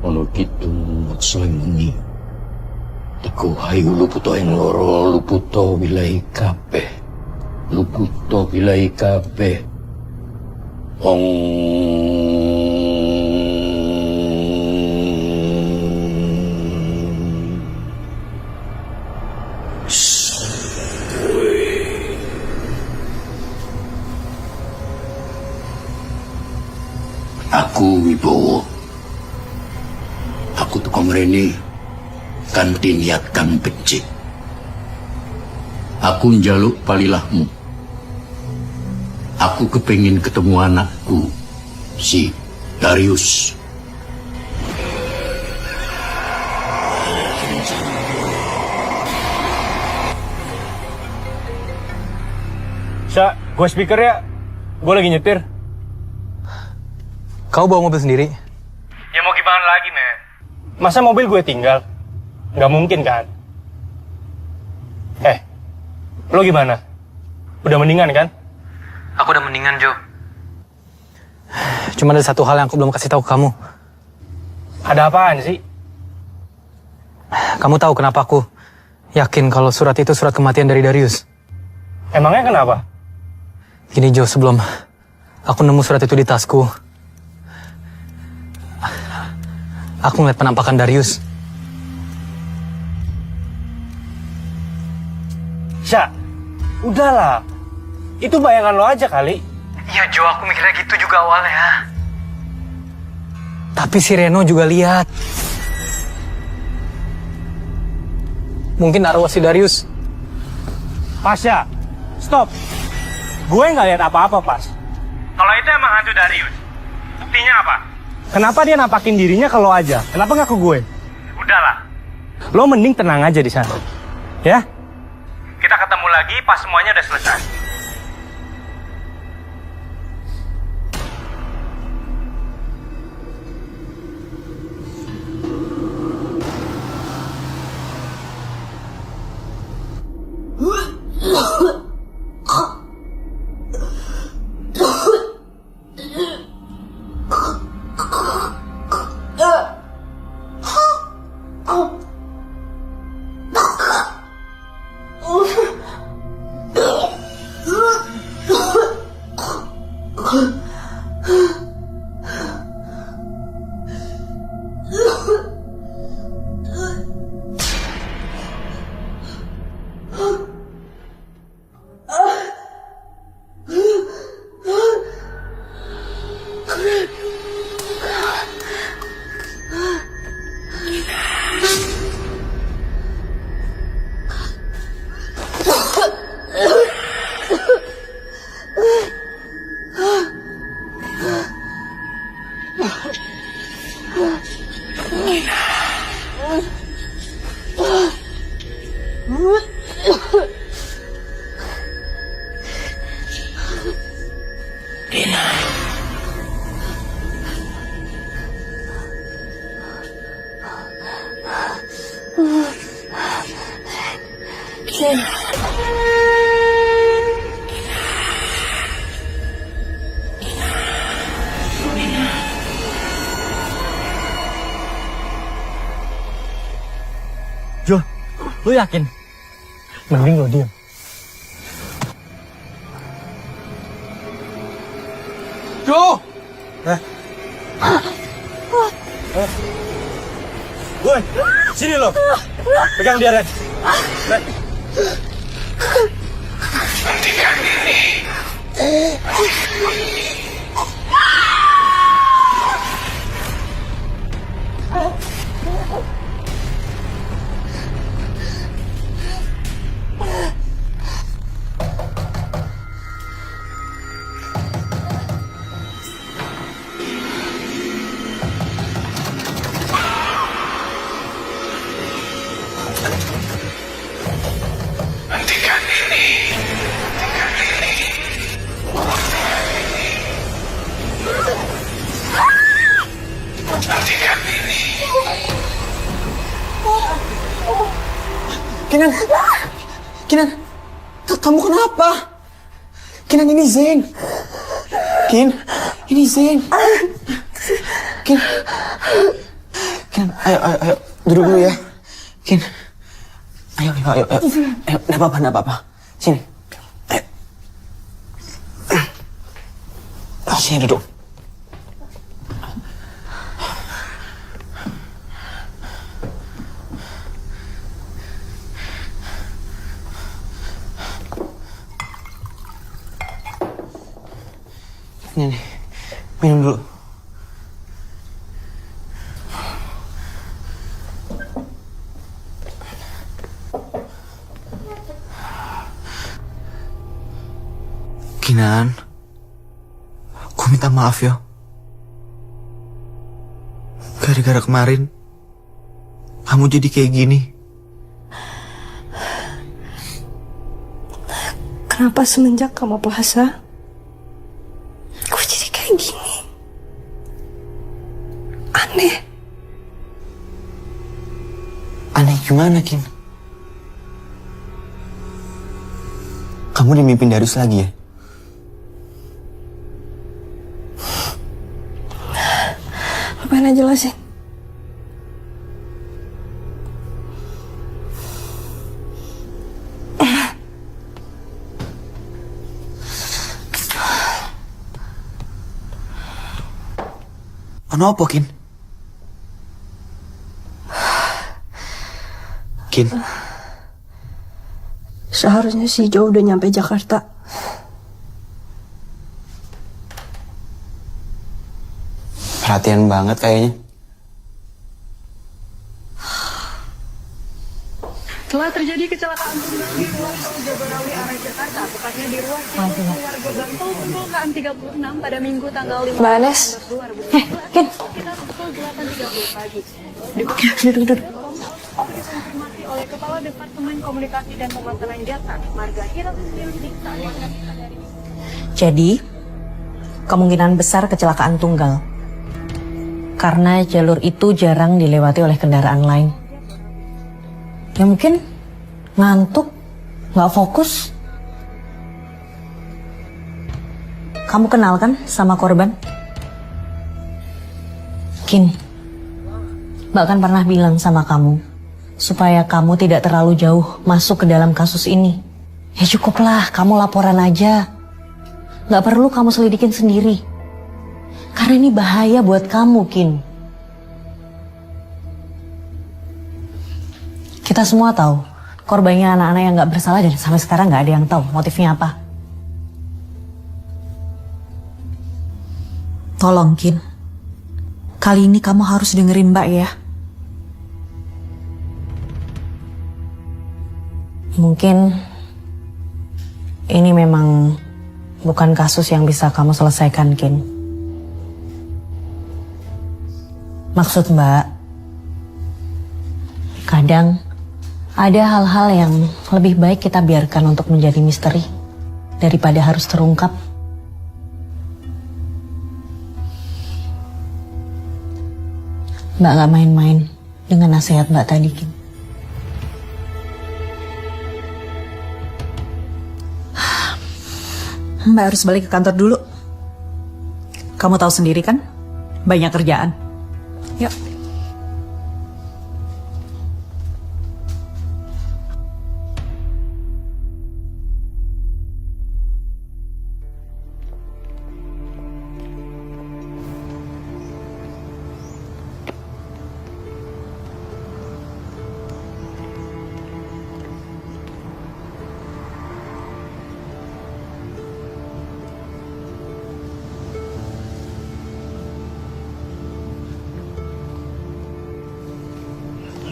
Speaker 14: Ono kitung maksuling muni. Teguh hayu luputo yang loro, luputo wilai kabeh. Luputo wilai kabeh. Ong Aku Wibowo. Aku tukang rene kan niat kang becik. Aku njaluk palilahmu. Aku kepengin ketemu anakku, si Darius.
Speaker 6: Sya, gue speaker ya. Gue lagi nyetir.
Speaker 3: Kau bawa mobil sendiri?
Speaker 6: Ya mau gimana lagi, men? Masa mobil gue tinggal? Nggak mungkin, kan? Lo gimana? Udah mendingan, kan?
Speaker 3: Aku udah mendingan, Jo. Cuma ada satu hal yang aku belum kasih tahu ke kamu.
Speaker 6: Ada apaan sih?
Speaker 3: Kamu tahu kenapa aku yakin kalau surat itu surat kematian dari Darius?
Speaker 6: Emangnya kenapa?
Speaker 3: Gini, Jo, sebelum aku nemu surat itu di tasku, aku ngeliat penampakan Darius.
Speaker 6: Sya, udahlah. Itu bayangan lo aja kali.
Speaker 3: Iya, Jo, aku mikirnya gitu juga awalnya. Tapi si Reno juga lihat. Mungkin arwah si Darius.
Speaker 6: Pasya, stop. Gue nggak lihat apa-apa, Pas. Kalau itu emang hantu Darius, buktinya apa? Kenapa dia nampakin dirinya ke lo aja? Kenapa nggak ke gue? Udahlah. Lo mending tenang aja di sana. Ya? Kita ketemu lagi pas semuanya udah selesai.
Speaker 3: Jo, lu yakin? Mending lo diam.
Speaker 6: Jo! Gue, sini lo. Pegang dia, Ren.
Speaker 2: Hentikan ini. Hentikan ini. Hentikan ini.
Speaker 12: Kinan, kamu kenapa? Kinan, ini Zain. Ini Zain. Kinan, ayo, duduk dulu ya. Ayo, nggak apa-apa. Sini. Ayo. Sini duduk. Ini, minum dulu. Kinan, aku minta maaf ya. Gara-gara kemarin, kamu jadi kayak gini.
Speaker 7: Kenapa semenjak kamu puasa, aku jadi kayak gini? Aneh.
Speaker 12: Aneh gimana, Kin? Kamu dimimpin Darius lagi ya?
Speaker 7: Apa yang jelasin?
Speaker 12: Ono apa, Kin?
Speaker 7: Seharusnya si Jo udah nyampe Jakarta.
Speaker 12: Perhatian banget kayaknya.
Speaker 5: Telah terjadi kecelakaan tunggal di ruas tol Jagorawi arah Jakarta, tepatnya di ruas Warga Gantol pukul KM36 pada Minggu tanggal 5
Speaker 7: Mbak Anes.
Speaker 5: Kin. Sekitar pukul 8.30 pagi.
Speaker 7: Duduk.
Speaker 5: Dikonfirmasi oleh Kepala Departemen Komunikasi dan Pemasaran Jasa, Marga Hiram Silingsing saat wanita dari.
Speaker 16: Jadi, kemungkinan besar kecelakaan tunggal. Karena jalur itu jarang dilewati oleh kendaraan lain. Ya mungkin ngantuk, nggak fokus. Kamu kenal kan sama korban? Kin, Mbak kan pernah bilang sama kamu, supaya kamu tidak terlalu jauh masuk ke dalam kasus ini. Ya cukuplah, kamu laporan aja. Nggak perlu kamu selidikin sendiri. Karena ini bahaya buat kamu, Kin. Kita semua tahu, korbannya anak-anak yang nggak bersalah dan sampai sekarang nggak ada yang tahu motifnya apa. Tolong, Kin. Kali ini kamu harus dengerin Mbak ya. Mungkin ini memang bukan kasus yang bisa kamu selesaikan, Kin. Maksud Mbak, kadang ada hal-hal yang lebih baik kita biarkan untuk menjadi misteri daripada harus terungkap. Mbak gak main-main dengan nasihat Mbak tadi, Kim. Mbak harus balik ke kantor dulu. Kamu tahu sendiri kan, banyak kerjaan. Yuk.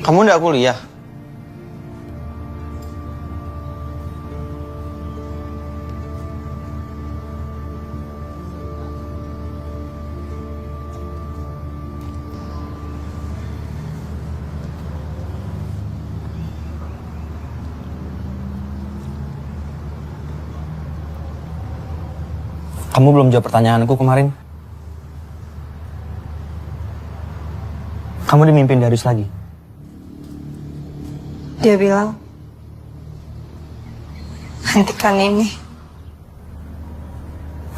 Speaker 12: Kamu nggak kuliah?
Speaker 3: Kamu belum jawab pertanyaanku kemarin. Kamu dimimpin Darius lagi.
Speaker 7: Dia bilang, hentikan ini.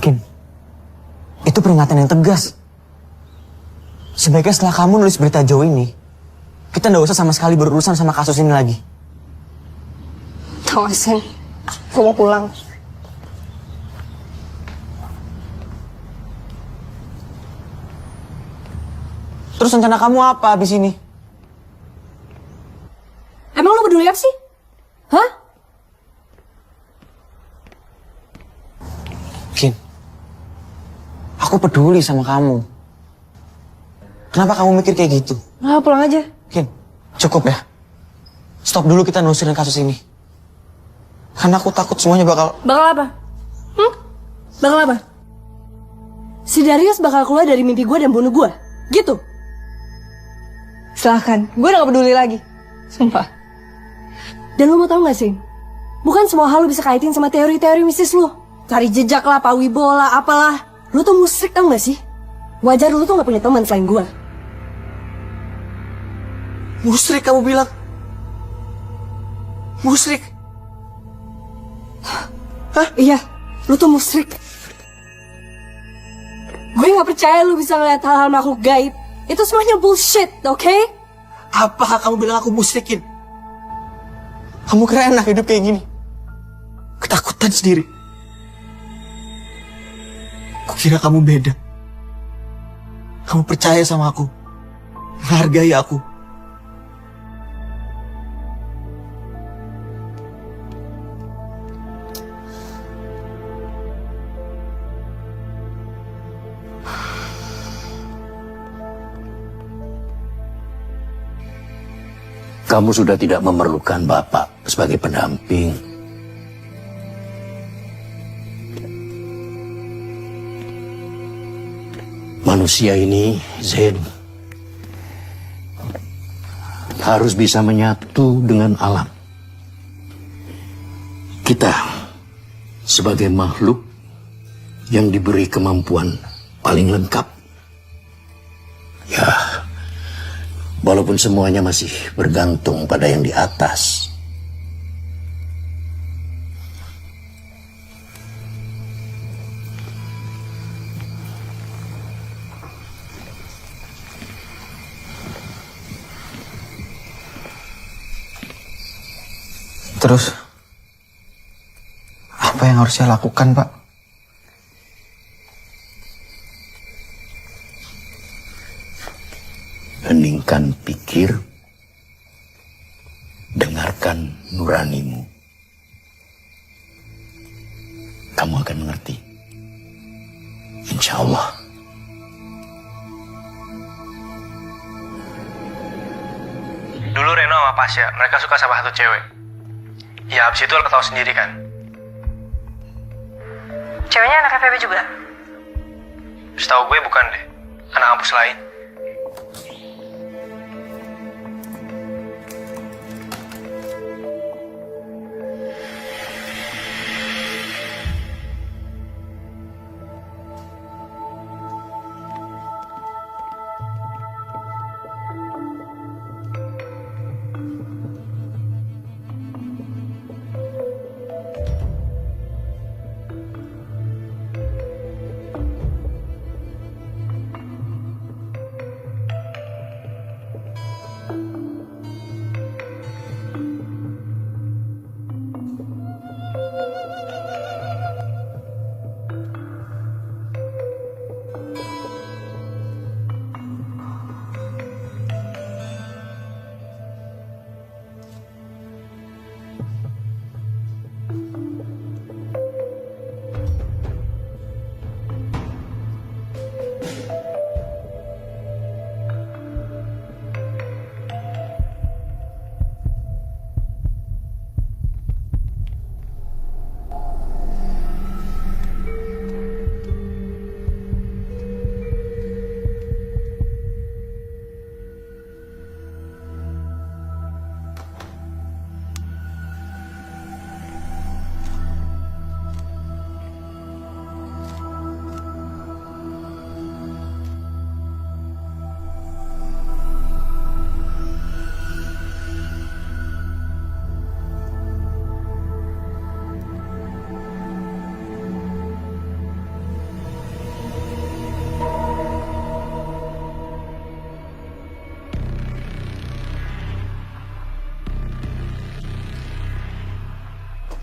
Speaker 12: Kin, itu peringatan yang tegas. Sebaiknya setelah kamu nulis berita Joe ini, kita nggak usah sama sekali berurusan sama kasus ini lagi.
Speaker 7: Tau gak, Sen? Gue mau pulang.
Speaker 12: Terus rencana kamu apa abis ini?
Speaker 7: Emang lu peduli apa sih? Hah?
Speaker 12: Kin, aku peduli sama kamu. Kenapa kamu mikir kayak gitu?
Speaker 7: Nah, pulang aja.
Speaker 12: Kin, cukup ya. Stop dulu kita nelusurin kasus ini. Karena aku takut semuanya bakal...
Speaker 7: Bakal apa? Bakal apa? Si Darius bakal keluar dari mimpi gue dan bunuh gue. Gitu. Silahkan, gue udah gak peduli lagi. Sumpah. Dan lu mau tau gak sih? Bukan semua hal lu bisa kaitin sama teori-teori mistis lu. Cari jejak lah, Pak Wibola, apalah. Lu tuh musrik tau gak sih? Wajar lu tuh gak punya teman selain gue.
Speaker 12: Musrik kamu bilang? Musrik?
Speaker 7: Hah? Iya, lu tuh musrik. Gue gak percaya lu bisa ngeliat hal-hal makhluk gaib. Itu semuanya bullshit, oke?
Speaker 12: Apa kamu bilang aku musrikin? Kamu kira enak hidup kayak gini? Ketakutan sendiri. Kukira kamu beda. Kamu percaya sama aku. Menghargai aku.
Speaker 14: Kamu sudah tidak memerlukan Bapak sebagai pendamping. Manusia ini, Zain, harus bisa menyatu dengan alam. Kita, sebagai makhluk yang diberi kemampuan paling lengkap. Ya, walaupun semuanya masih bergantung pada yang di atas.
Speaker 12: Terus, apa yang harus saya lakukan, Pak?
Speaker 14: Heningkan pikir, dengarkan nuranimu. Kamu akan mengerti. Insya Allah.
Speaker 6: Dulu Reno sama Pasya, mereka suka sama satu cewek. Ya abis itu lo tahu sendiri kan.
Speaker 7: Ceweknya anak FEB juga?
Speaker 6: Setahu gue bukan deh, anak kampus lain.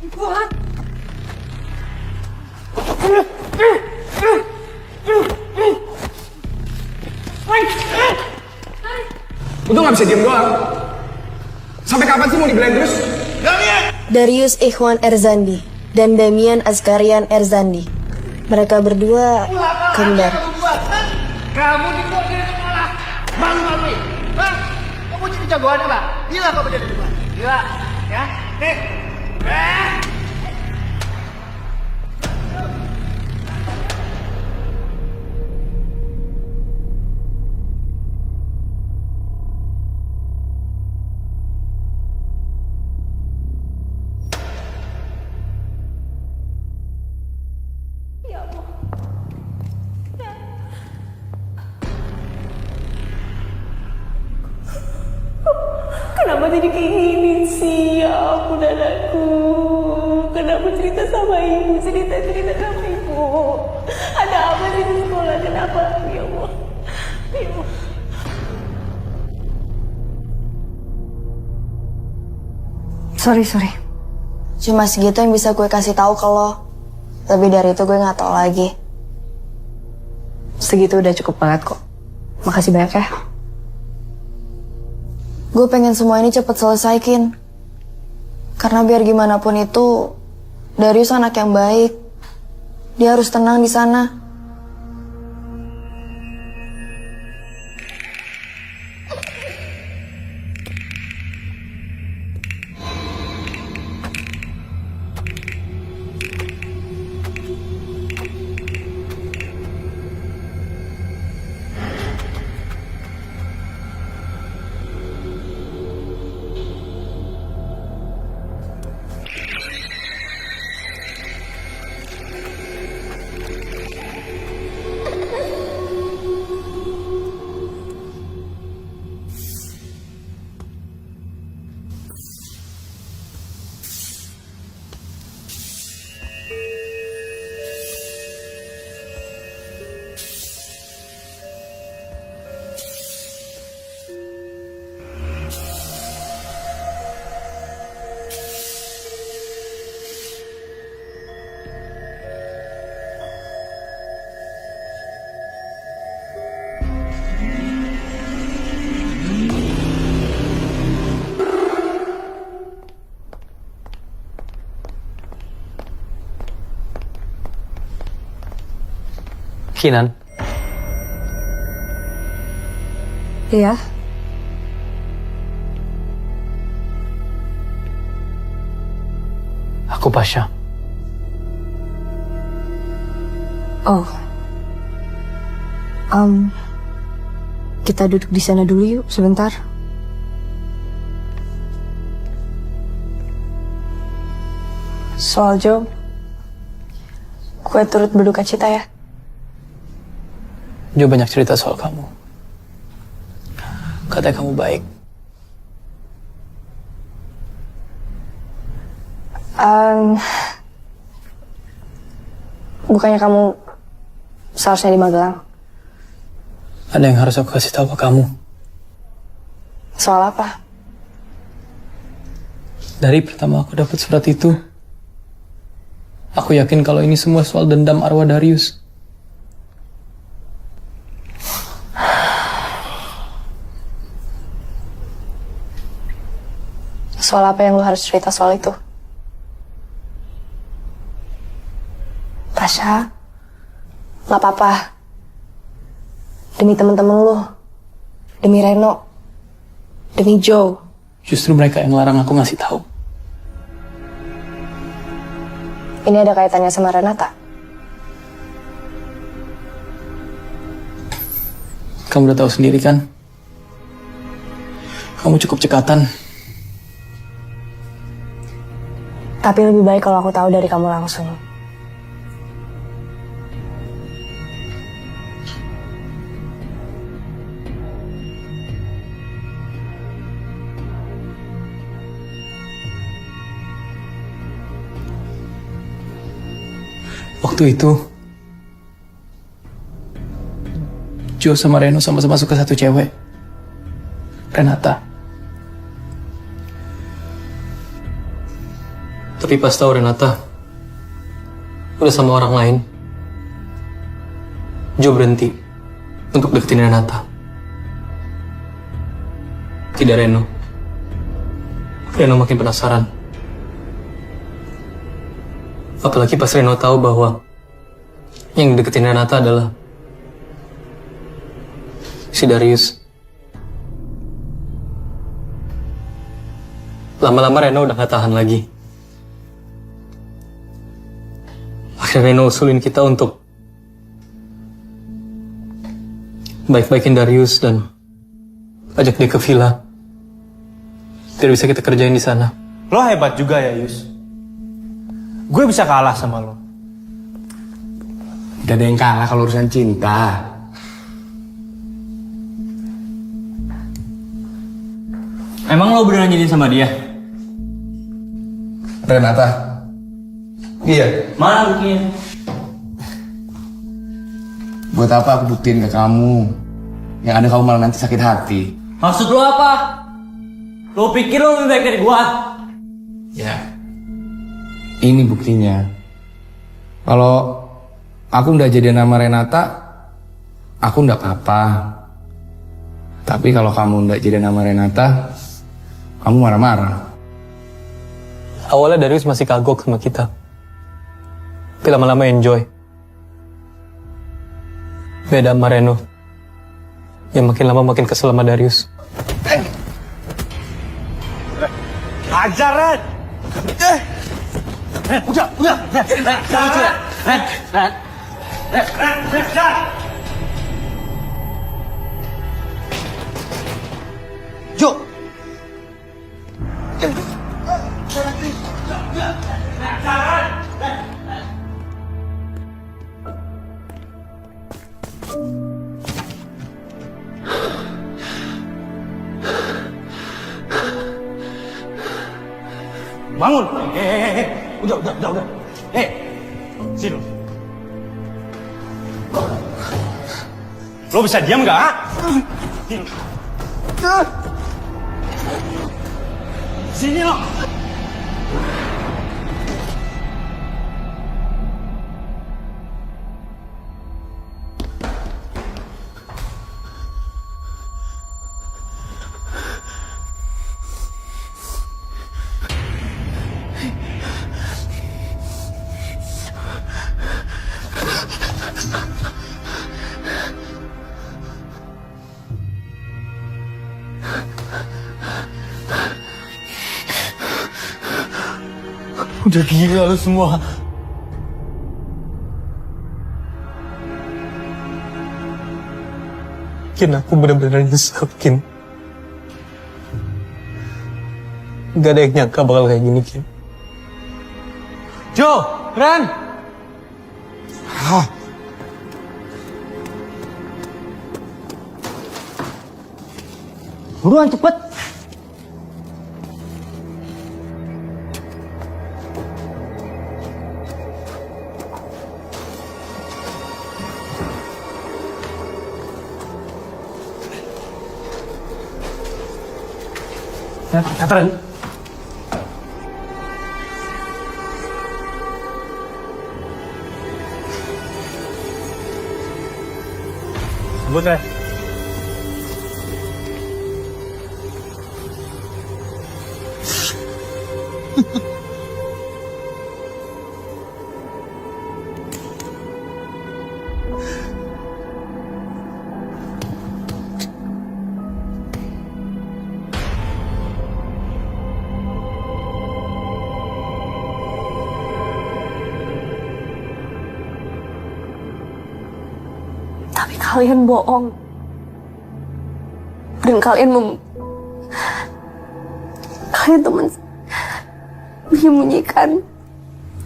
Speaker 7: Kuat.
Speaker 17: Untung gak bisa diem doang. Sampai kapan sih mau dibelain terus?
Speaker 7: Darius Ikhwan Erzandi dan Damian Azkarian Erzandi. Mereka berdua kembar.
Speaker 4: Kamu dikeluarkan dari sekolah. Malu-malu. Hah? Kamu jadi jagoan apa? Gila kamu jadi jagoan. Gila. Ya? Nih.
Speaker 16: Kenapa jadi kayak gini sih? Ya ampun anakku. Kenapa cerita sama ibu? Cerita sama ibu. Ada apa sih di sekolah? Kenapa? Ya Allah. Ya Allah.
Speaker 7: Sorry. Cuma segitu yang bisa gue kasih tahu ke lo. Lebih dari itu gue nggak tahu lagi. Segitu udah cukup banget kok. Makasih banyak ya. Gue pengen semua ini cepet selesaikin. Karena biar gimana pun itu, Darius anak yang baik. Dia harus tenang di sana.
Speaker 3: Kinan,
Speaker 7: Iya.
Speaker 3: aku Pasha.
Speaker 7: Oh. Kita duduk di sana dulu yuk sebentar. Soal Joe, gue turut berduka cita ya.
Speaker 3: Dia banyak cerita soal kamu. Katanya kamu baik.
Speaker 7: Bukannya kamu seharusnya di Magelang?
Speaker 3: Ada yang harus aku kasih tahu ke kamu.
Speaker 7: Soal apa?
Speaker 3: Dari pertama aku dapat surat itu, aku yakin kalau ini semua soal dendam arwah Darius.
Speaker 7: Soal apa yang lo harus cerita soal itu? Pasha, gak apa-apa. Demi temen-temen lo, demi Reno, demi Joe.
Speaker 3: Justru mereka yang larang aku ngasih tahu.
Speaker 7: Ini ada kaitannya sama Renata?
Speaker 3: Kamu udah tahu sendiri kan? Kamu cukup cekatan.
Speaker 7: Tapi lebih baik kalau aku tahu dari kamu langsung.
Speaker 3: Waktu itu, Joe sama Reno sama-sama suka satu cewek, Renata.
Speaker 18: Tapi pas tahu Renata udah sama orang lain, Jo berhenti untuk deketin Renata. Tidak Reno. Reno makin penasaran. Apalagi pas Reno tahu bahwa yang deketin Renata adalah si Darius. Lama-lama Reno udah gak tahan lagi. Akhirnya Reno usulin kita untuk baik-baikin Darius dan ajak dia ke villa. Biar bisa kita kerjain di sana.
Speaker 6: Lo hebat juga ya, Yus. Gue bisa kalah sama lo.
Speaker 10: Gak ada yang kalah kalau urusan cinta.
Speaker 8: Emang lo beneran jadian sama dia?
Speaker 10: Renata? Iya.
Speaker 8: Mana buktinya?
Speaker 10: Buat apa aku buktiin ke kamu? Yang ada kamu malah nanti sakit hati.
Speaker 8: Maksud lo apa? Lo pikir lo lebih baik dari gua?
Speaker 10: Ya. Ini buktinya. Kalau aku udah jadian sama Renata, aku ndak apa-apa. Tapi kalau kamu ndak jadian sama Renata, kamu marah-marah.
Speaker 18: Awalnya Darius masih kagok sama kita. Tapi lama-lama enjoy. Beda sama Reno. Yang makin lama makin kesel sama Darius.
Speaker 6: Ajar, Ren! Udah. Ren. Jo! Bangun! Udah. Sini lo. Lo bisa diam nggak? Sini lo. Udah gila lu semua.
Speaker 18: Kin, aku bener-bener nyesel, Kin. Gak ada yang nyangka bakal kayak gini, Kin.
Speaker 6: Jo! Ren!
Speaker 8: Buruan cepet.
Speaker 6: Catherine. Sebut, Ren.
Speaker 7: Tapi kalian bohong. Dan kalian teman menyembunyikan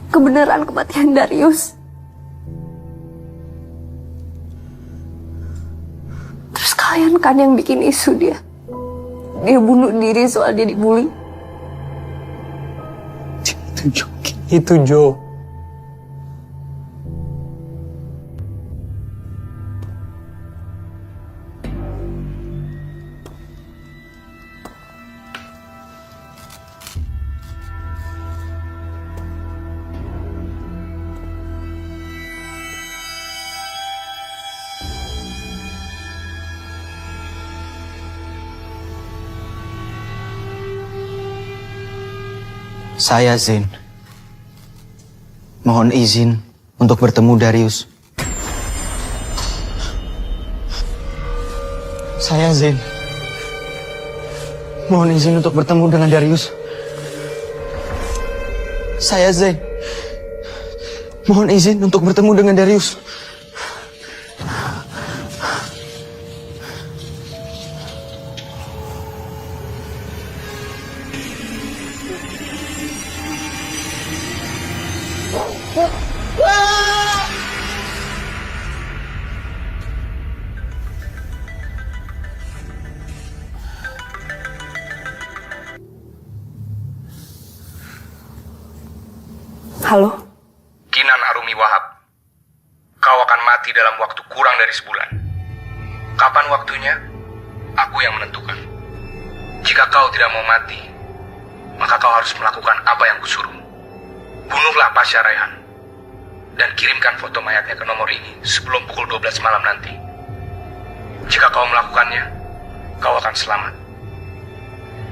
Speaker 7: kebenaran kematian Darius. Terus kalian kan yang bikin isu dia bunuh diri soal dia dibully.
Speaker 18: Itu Jo.
Speaker 12: Saya Zain. Mohon izin untuk bertemu Darius. Saya Zain. Mohon izin untuk bertemu dengan Darius. Saya Zain. Mohon izin untuk bertemu dengan Darius.
Speaker 7: Halo?
Speaker 10: Kinan Arumi Wahab, kau akan mati dalam waktu kurang dari sebulan. Kapan waktunya? Aku yang menentukan. Jika kau tidak mau mati, maka kau harus melakukan apa yang kusuruh. Bunuhlah Pasha Raihan dan kirimkan foto mayatnya ke nomor ini sebelum pukul 12 malam nanti. Jika kau melakukannya, kau akan selamat.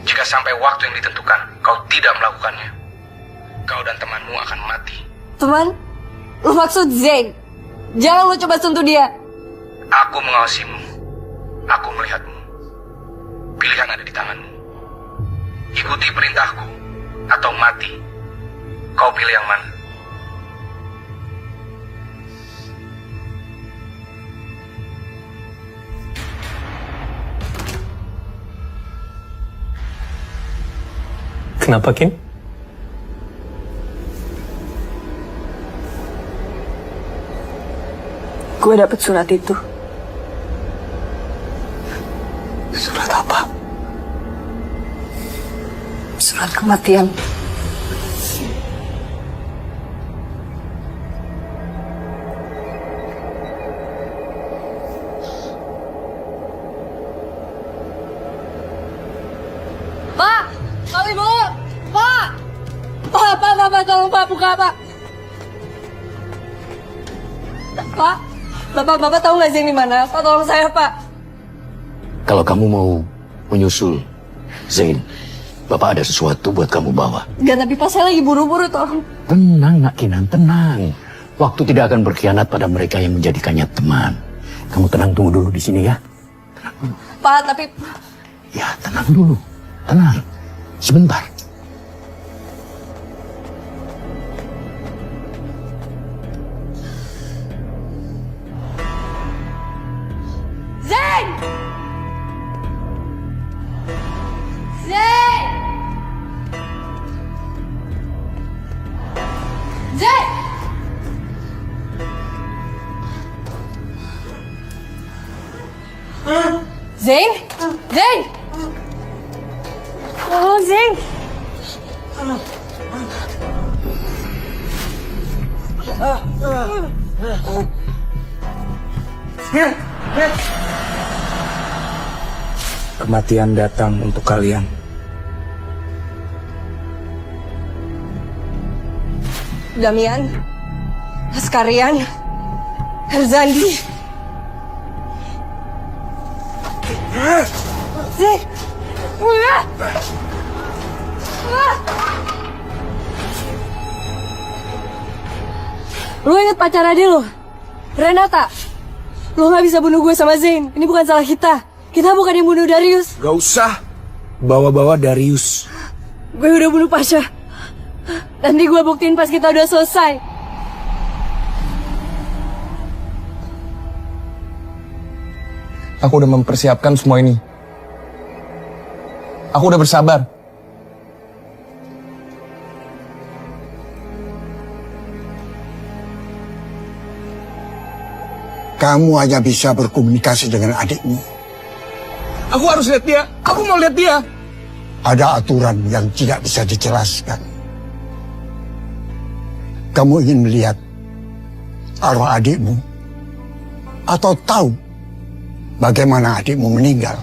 Speaker 10: Jika sampai waktu yang ditentukan kau tidak melakukannya, kau dan temanmu akan mati.
Speaker 7: Teman? Lu maksud Zain? Jangan lu coba sentuh dia.
Speaker 10: Aku mengawasimu. Aku melihatmu. Pilihan ada di tanganmu. Ikuti perintahku atau mati. Kau pilih yang mana?
Speaker 18: Kenapa, Kin?
Speaker 7: Gue dapet surat itu.
Speaker 12: Surat apa?
Speaker 7: Surat kematian.
Speaker 9: Pak! Pak, Ibu! Pak! Pak, tolong Pak, buka Pak! Pak, Bapak tahu nggak Zain di mana? Pak, tolong saya Pak.
Speaker 14: Kalau kamu mau menyusul Zain, Bapak ada sesuatu buat kamu bawa.
Speaker 9: Enggak, tapi Pak saya lagi buru-buru tolong.
Speaker 14: Tenang, Nak Kinan, tenang. Waktu tidak akan berkhianat pada mereka yang menjadikannya teman. Kamu tenang, tunggu dulu di sini ya.
Speaker 9: Pak, tapi...
Speaker 14: Ya, tenang dulu. Tenang. Sebentar.
Speaker 9: Zain! Zain! Zain! Zain? Zain! Oh, Zain!
Speaker 2: Kematian datang untuk kalian.
Speaker 7: Damian, Askarian, Herzandi. Zain! Lu inget pacar adik lu? Renata. Lu gak bisa bunuh gue sama Zain. Ini bukan salah kita. Kita bukan yang bunuh Darius.
Speaker 2: Gak usah bawa-bawa Darius.
Speaker 7: Gue udah bunuh Pasha. Nanti gue buktiin pas kita udah selesai.
Speaker 17: Aku udah mempersiapkan semua ini. Aku udah bersabar.
Speaker 19: Kamu hanya bisa berkomunikasi dengan adikmu.
Speaker 17: Aku harus lihat dia. Aku mau lihat dia.
Speaker 19: Ada aturan yang tidak bisa dijelaskan. Kamu ingin melihat arwah adikmu? Atau tahu bagaimana adikmu meninggal?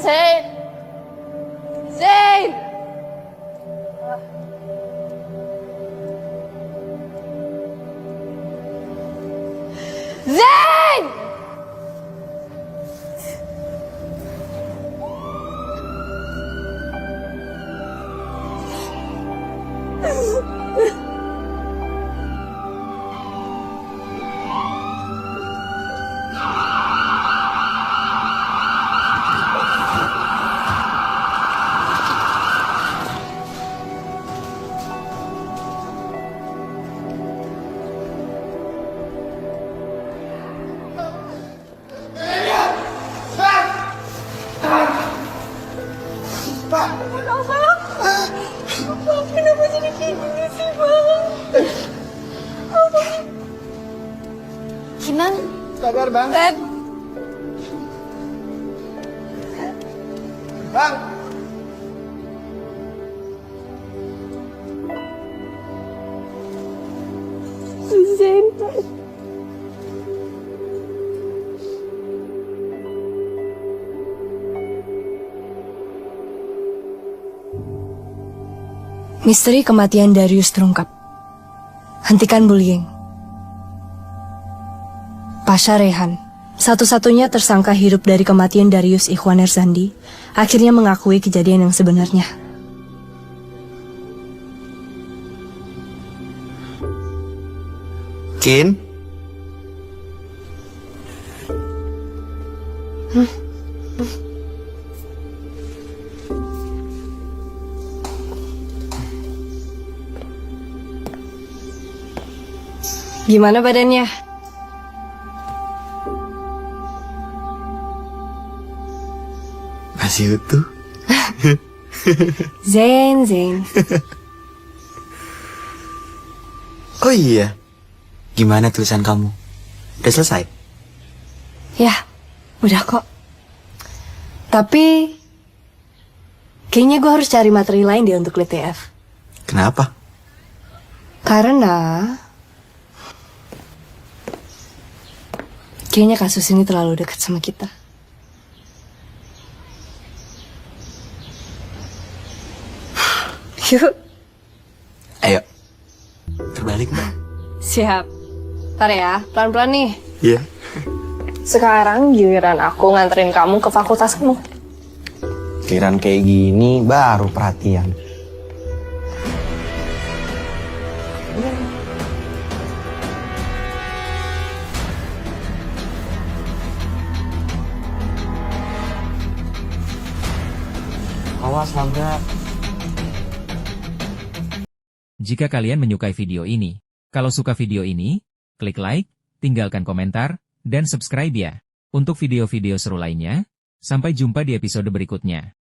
Speaker 9: Zain! Zain! Zain! Kenapa jadi kayak gini sih, Bang? Kinan?
Speaker 4: Sabar, Bang.
Speaker 9: Red.
Speaker 4: Bang.
Speaker 9: Zain.
Speaker 7: Misteri kematian Darius terungkap. Hentikan bullying. Pasha Rehan, satu-satunya tersangka hidup dari kematian Darius Ikhwan Erzandi, akhirnya mengakui kejadian yang sebenarnya.
Speaker 12: Kin?
Speaker 7: Gimana badannya?
Speaker 12: Masih utuh.
Speaker 7: Zain.
Speaker 12: Oh iya, gimana tulisan kamu? Udah selesai?
Speaker 7: Ya, udah kok. Tapi kayaknya gue harus cari materi lain deh untuk LTF.
Speaker 12: Kenapa?
Speaker 7: Karena kayaknya kasus ini terlalu dekat sama kita. Yuk.
Speaker 12: Ayo. Terbalik, Mbak.
Speaker 7: Siap. Ntar ya, pelan-pelan nih.
Speaker 12: Iya.
Speaker 7: Sekarang giliran aku nganterin kamu ke fakultasmu.
Speaker 3: Giliran kayak gini baru perhatian. Awas, Langga.
Speaker 1: Jika kalian menyukai video ini, kalau suka video ini, klik like, tinggalkan komentar, dan subscribe ya. Untuk video-video seru lainnya, sampai jumpa di episode berikutnya.